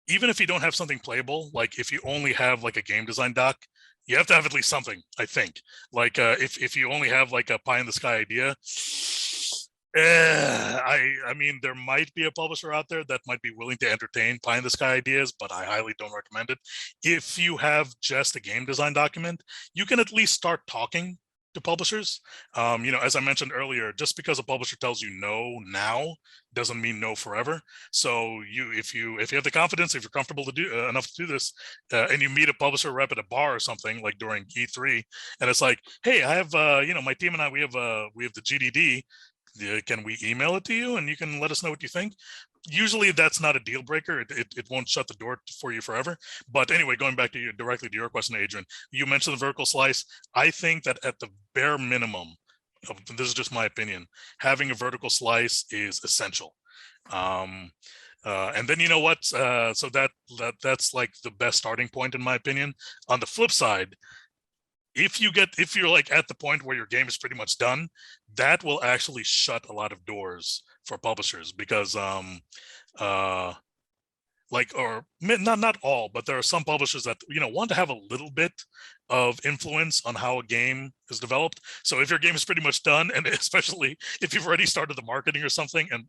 even if you don't have something playable, like if you only have like a game design doc, you have to have at least something, I think. Like if you only have like a pie in the sky idea, I mean, there might be a publisher out there that might be willing to entertain pie in the sky ideas, but I highly don't recommend it. If you have just a game design document, you can at least start talking to publishers. You know, as I mentioned earlier, just because a publisher tells you no now doesn't mean no forever. So if you have the confidence, if you're comfortable to do enough to do this, and you meet a publisher rep at a bar or something like during E3, and it's like, hey, I have you know, my team and I, we have the GDD. Can we email it to you and you can let us know what you think? Usually that's not a deal breaker. It won't shut the door for you forever. But anyway, going back to directly to your question, Adrian, you mentioned the vertical slice. I think that at the bare minimum, this is just my opinion, having a vertical slice is essential. And then you know what? So that's like the best starting point in my opinion. On the flip side, if you're like at the point where your game is pretty much done, that will actually shut a lot of doors for publishers because like, or not all, but there are some publishers that, you know, want to have a little bit of influence on how a game is developed. So if your game is pretty much done, and especially if you've already started the marketing or something, and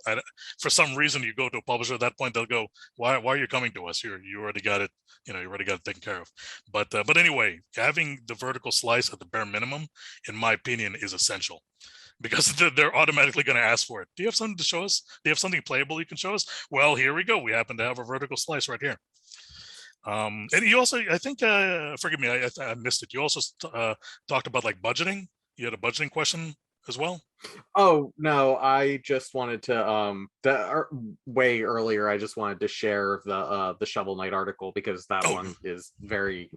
for some reason you go to a publisher at that point, they'll go, why are you coming to us? You already got it, you know, you already got it taken care of. But anyway, having the vertical slice at the bare minimum, in my opinion, is essential. Because they're automatically going to ask for it. Do you have something to show us? Do you have something playable you can show us? Well, here we go. We happen to have a vertical slice right here. And you also, I think, forgive me, I missed it. You also talked about like budgeting. You had a budgeting question as well. Oh no, I just wanted to way earlier. I just wanted to share the Shovel Knight article because that one is very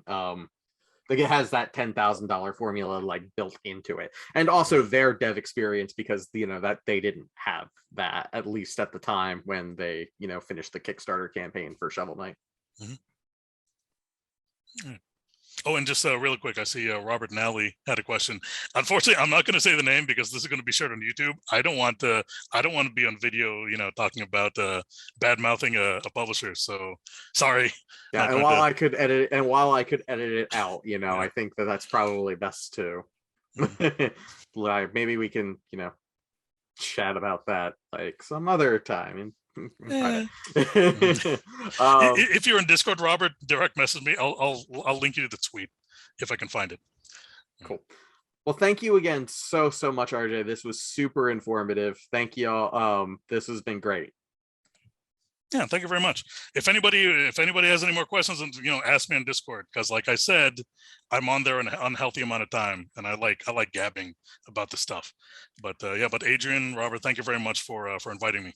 like it has that $10,000 formula like built into it, and also their dev experience, because you know that they didn't have that, at least at the time when they, you know, finished the Kickstarter campaign for Shovel Knight. Mm-hmm. Oh, and just really quick, I see Robert Nally had a question. Unfortunately, I'm not going to say the name because this is going to be shared on YouTube. I don't want to be on video, you know, talking about bad mouthing a publisher. So sorry. Yeah, and while I could edit it out, you know, yeah. I think that's probably best too. Like maybe we can, you know, chat about that like some other time. Eh. If you're in Discord, Robert, direct message me. I'll link you to the tweet if I can find it. Cool. Well, thank you again so much, RJ. This was super informative. Thank you all. This has been great. Yeah, thank you very much. If anybody has any more questions, ask me on Discord, because like I said, I'm on there an unhealthy amount of time, and I like gabbing about the stuff. But Adrian, Robert, thank you very much for inviting me.